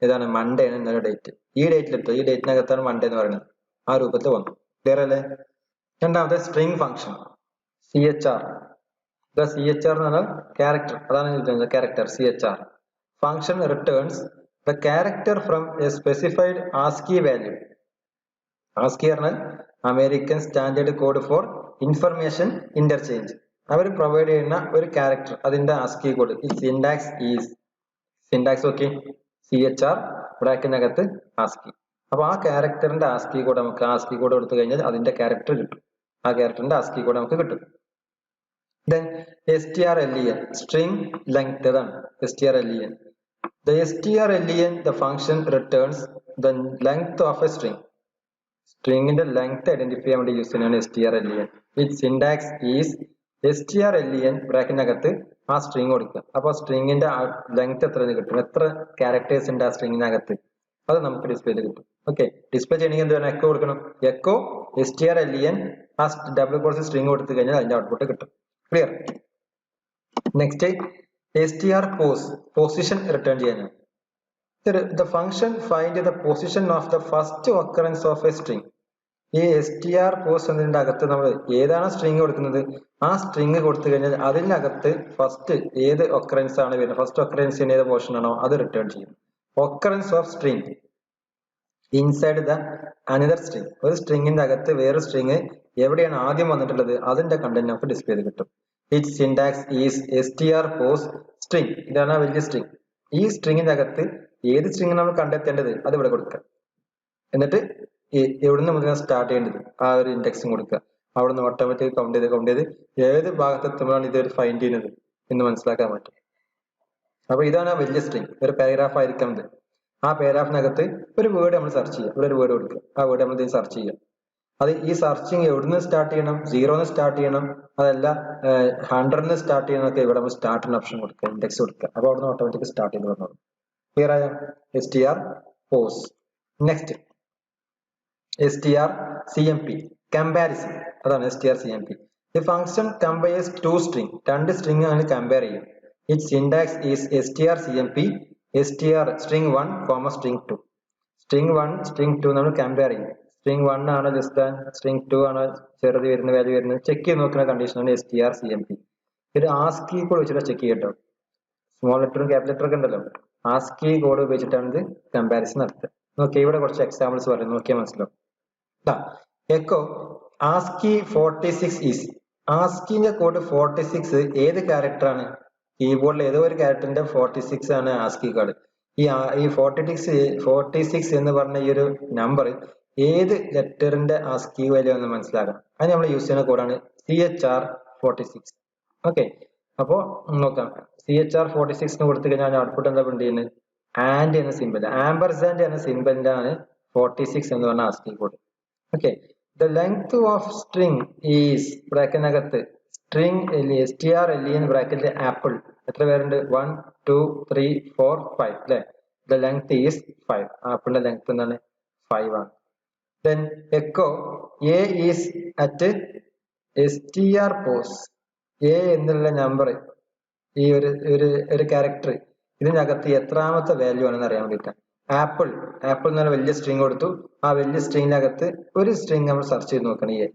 ഏതാണ് മൺഡേ ആണ് ഇന്നലെ ഡേറ്റ്. ഈ ഡേറ്റിലെടുത്തു, ഈ ഡേറ്റിനകത്താണ് മൺഡേ എന്ന് പറയുന്നത്. ആ രൂപത്തിൽ വന്നു. ക്ലിയർ അല്ലേ. രണ്ടാമത്തെ സ്ട്രിംഗ് ഫംഗ്ഷൻ CHR. CHR എന്ന് പറഞ്ഞാൽ ക്യാരക്ടർ, അതാണ് character. CHR function returns the character from a specified ASCII value. ASCII പറഞ്ഞാൽ American standard code for information interchange. അവർ പ്രൊവൈഡ് ചെയ്യുന്ന ഒരു ക്യാരക്ടർ, അതിന്റെ ASCII കോഡ്. ഈ സിൻടാക്സ് ഓക്കെ. CHR ബ്രാക്കറ്റിനകത്ത് ASCII. അപ്പൊ ആ ക്യാരക്ടറിന്റെ ASCII കോഡ് നമുക്ക് ASCII കോഡ് കൊടുത്തു കഴിഞ്ഞാൽ അതിന്റെ ക്യാരക്ടർ കിട്ടും. ആ ക്യാരക്ടറിന്റെ ASCII കോഡ് നമുക്ക് കിട്ടും. Then strlen string length അതാണ് strlen. The strlen the function returns the length of a string. സ്ട്രിങ്ങിന്റെ ലെങ്ത് ഐഡന്റിഫൈ ചെയ്യാൻ വേണ്ടി യൂസ് ചെയ്യുന്നതാണ് strlen. Its syntax is strlen ബ്രാക്കറ്റിനകത്ത് ആ സ്ട്രിങ് കൊടുക്കുക. അപ്പൊ സ്ട്രിങ്ങിന്റെ ലെങ്ത് എത്ര കിട്ടും, എത്ര ക്യാരക്ടേഴ്സ് ഉണ്ട് ആ സ്ട്രിങ്ങിനകത്ത്, അത് നമുക്ക് ഡിസ്പ്ലേ ചെയ്ത് കിട്ടും. ഓക്കെ, ഡിസ്പ്ലേ ചെയ്യണമെങ്കിൽ എന്ത് വേണം, എക്കോ കൊടുക്കണം. എക്കോ strlen ആ ഡബിൾ കോഴ്സ് സ്ട്രിങ് കൊടുത്തു കഴിഞ്ഞാൽ അതിന്റെ ഔട്ട്പുട്ട് കിട്ടും. Clear. Next str position return ചെയ്യാനാണ്. The function find the position of the first occurrence of a string. ഈ str പോസ്റ്റ് എന്നതിന്റെ അകത്ത് നമ്മൾ ഏതാണ് സ്ട്രിങ് കൊടുക്കുന്നത്, ആ സ്ട്രിങ് കൊടുത്തു കഴിഞ്ഞാൽ അതിനകത്ത് ഫസ്റ്റ് ഏത് ഒക്കറൻസ് ആണ് വരുന്നത്, ഫസ്റ്റ് ഒക്കറൻസിന് ഏത് പോർഷൻ ആണോ അത് റിട്ടേൺ ചെയ്യും. Occurrence of string inside the another string. ഒരു സ്ട്രിങ്ങിന്റെ അകത്ത് വേറെ സ്ട്രിങ് എവിടെയാണ് ആദ്യം വന്നിട്ടുള്ളത് അതിന്റെ കണ്ടന്റ് നമുക്ക് ഡിസ്പ്ലേ ചെയ്ത് കിട്ടും. Its syntax is str post string. ഇതാണ് ആ വലിയ സ്ട്രിങ്. ഈ സ്ട്രിങ്ങിന്റെ അകത്ത് ഏത് സ്ട്രിങ് നമ്മൾ കണ്ടെത്തേണ്ടത് അത് ഇവിടെ കൊടുക്കുക. എന്നിട്ട് എവിടുന്ന് നമുക്ക് സ്റ്റാർട്ട് ചെയ്യേണ്ടത് ആ ഒരു ഇൻഡെക്സും കൊടുക്കുക. അവിടെ നിന്ന് ഓട്ടോമാറ്റിക് കൗണ്ട് ചെയ്ത് ഏത് ഭാഗത്തെത്തുമ്പോഴാണ് ഇത് ഫൈൻഡ് ചെയ്യുന്നത് എന്ന് മനസ്സിലാക്കാൻ പറ്റും. അപ്പൊ ഇതാണ് ആ വലിയ സ്ട്രിങ്. ഒരു പാരഗ്രാഫ് ആയിരിക്കാം ഇത്. ആ പാരഗ്രാഫിനകത്ത് ഒരു വേർഡ് നമ്മൾ സെർച്ച് ചെയ്യുക, ഇവിടെ ഒരു വേർഡ് കൊടുക്കുക. ആ വേർഡ് നമ്മൾ ഇത് സെർച്ച് ചെയ്യുക. അത് ഈ സെർച്ചിങ് എവിടുന്ന് സ്റ്റാർട്ട് ചെയ്യണം, 0 സ്റ്റാർട്ട് ചെയ്യണം, അതല്ല 100 സ്റ്റാർട്ട് ചെയ്യണമൊക്കെ ഇവിടെ നമ്മൾ സ്റ്റാർട്ട് ഓപ്ഷൻ കൊടുക്കുക, ഇൻഡെക്സ് കൊടുക്കുക. അപ്പൊ അവിടെ നിന്ന് ഓട്ടോമാറ്റിക് സ്റ്റാർട്ട് ചെയ്ത് വന്നോളൂ. ക്ലിയർ ആയ str pos. Next strcmp comparison, അതാണ് strcmp. The function compares two string. രണ്ട് സ്ട്രിങ് ആണ് കമ്പയർ ചെയ്യും. Its syntax is strcmp string 1, string 2. string 1 string 2 നമ്മൾ കമ്പയർ ചെയ്യും. string 1 ആണോ ലെസ് string 2 ആണോ ചെറുത് വരുന്ന വാല്യൂ വരുന്നത് ചെക്ക് ചെയ്ത് നോക്കുന്ന കണ്ടീഷനാണ് strcmp. ഇത് ASCII കോഡ് വെച്ചിട്ട് ചെക്ക് ചെയ്യട്ടോ. സ്മോൾ ലെറ്ററും ക്യാപിറ്റൽ ലെറ്ററും ഒക്കെ ഉണ്ടല്ലോ, ASCII കോഡ് ഉപയോഗിച്ചിട്ടാണ് ഇത് കമ്പാരിസൺ നടത്തുക. നോക്കിയാൽ ഇവിടെ കുറച്ച് എക്സാമ്പിൾസ് പറയും, നോക്കിയാൽ മനസ്സിലാവും. Echo ASCII 46 is. ASCIIന്റെ കോഡ് 46 ഏത് ക്യാരക്ടർ ആണ്, കീബോർഡിൽ ഏതോ ഒരു ക്യാരക്ടറിന്റെ 46 ആണ് ASCII കോഡ്. ഈ 46 എന്ന് പറഞ്ഞ ഈ ഒരു നമ്പർ ഏത് ലെറ്ററിന്റെ ASCII വാല്യൂ എന്ന് മനസ്സിലാക്കാം. അത് നമ്മൾ യൂസ് ചെയ്യുന്ന കോഡാണ് CHR 46. ഓക്കെ, അപ്പോ നോക്കാം. CHR 46 എന്ന് കൊടുത്തു കഴിഞ്ഞാൽ ഔട്ട്പുട്ട് എന്താ പ്രിന്റ് ചെയ്യുന്നത്, ആൻഡ് എന്ന സിമ്പിൾ, ആംബർസാൻഡ് എന്ന സിമ്പിളിന്റെ ആണ് 46 എന്ന് പറഞ്ഞ ASCII code. Okay, the length of string is ബ്രാക്കറ്റിനകത്ത് സ്ട്രിങ് strlen ബ്രാക്കറ്റിൽ ആപ്പിൾ എത്ര പേരുണ്ട്, 1 2 3 4 5 അല്ലെ. The length is 5. ആപ്പിളിന്റെ ലെങ്ത് എന്താണ്, 5 ആണ്. Then echo a is at str pos. a എന്നുള്ള നമ്പർ, ഈ ഒരു ക്യാരക്ടർ ഇതിനകത്ത് എത്രാമത്തെ വാല്യൂ ആണെന്ന് അറിയാൻ വേണ്ടിയിട്ടാണ്. ആപ്പിൾ എന്നുള്ള വലിയ സ്ട്രിങ് കൊടുത്തു. ആ വലിയ സ്ട്രിങ്ങിനകത്ത് ഒരു സ്ട്രിങ് നമ്മൾ സെർച്ച് ചെയ്ത് നോക്കണം. ഈ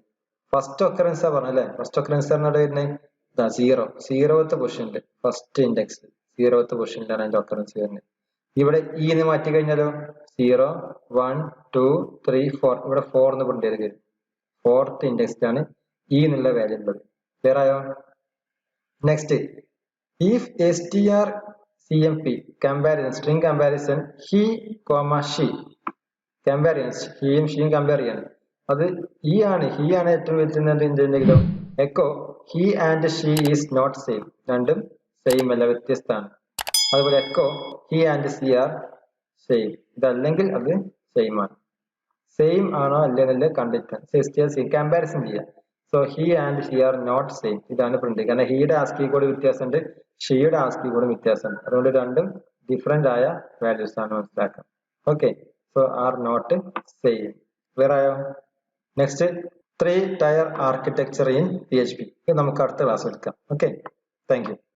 ഫസ്റ്റ് ഒക്കറൻസ് പറഞ്ഞല്ലേ, ഫസ്റ്റ് ഒക്കറൻസ് പറഞ്ഞാൽ വരുന്നത് 0th പൊസിഷനിൽ, ഫസ്റ്റ് ഇൻഡെക്സ് 0th പൊസിഷനിലാണ് അതിന്റെ ഒക്കറൻസ് വരുന്നത്. ഇവിടെ ഈ എന്ന് മാറ്റി കഴിഞ്ഞാലോ 0 1 2 3 4, ഇവിടെ 4 എന്ന് പ്രിന്റ് ചെയ്ത് വരും. 4th ഇൻഡെക്സിലാണ് ഈ എന്നുള്ള വാല്യൂ ഉള്ളത്. ക്ലിയർ ആയോ? Next, if strcmp comparison string comparison he, she comparison ഹീയും ഷീയും കമ്പയർ ചെയ്യാണ്. അത് ഹി ആണ് ഏറ്റവും വലുതെങ്കിലും echo he and she is not same. രണ്ടും സെയിം അല്ല, വ്യത്യസ്തമാണ്. അതുപോലെ echo he and she are same. ഇതല്ലെങ്കിൽ അത് സെയിം ആണ്. സെയിം ആണോ അല്ലെന്നല്ല കണ്ടെത്താൻ കമ്പാരിസൺ ചെയ്യാം. So he and she are not same. ഇതാണ് പ്രിന്റ്. കാരണം ഹിയുടെ ആസ്കി കോഡ് വ്യത്യാസമുണ്ട്, ഷിയുടെ ആസ്കി കോഡ് വ്യത്യാസമുണ്ട്. അതുകൊണ്ട് രണ്ടും ഡിഫറെന്റ് ആയ വാല്യൂസ് ആണ് മനസ്സിലാക്കാം. Okay, so are not same. Clear ആയോ? Next 3 tier architecture in PHP. ഇത് നമുക്ക് അടുത്ത ക്ലാസ് എടുക്കാം. Okay, thank U.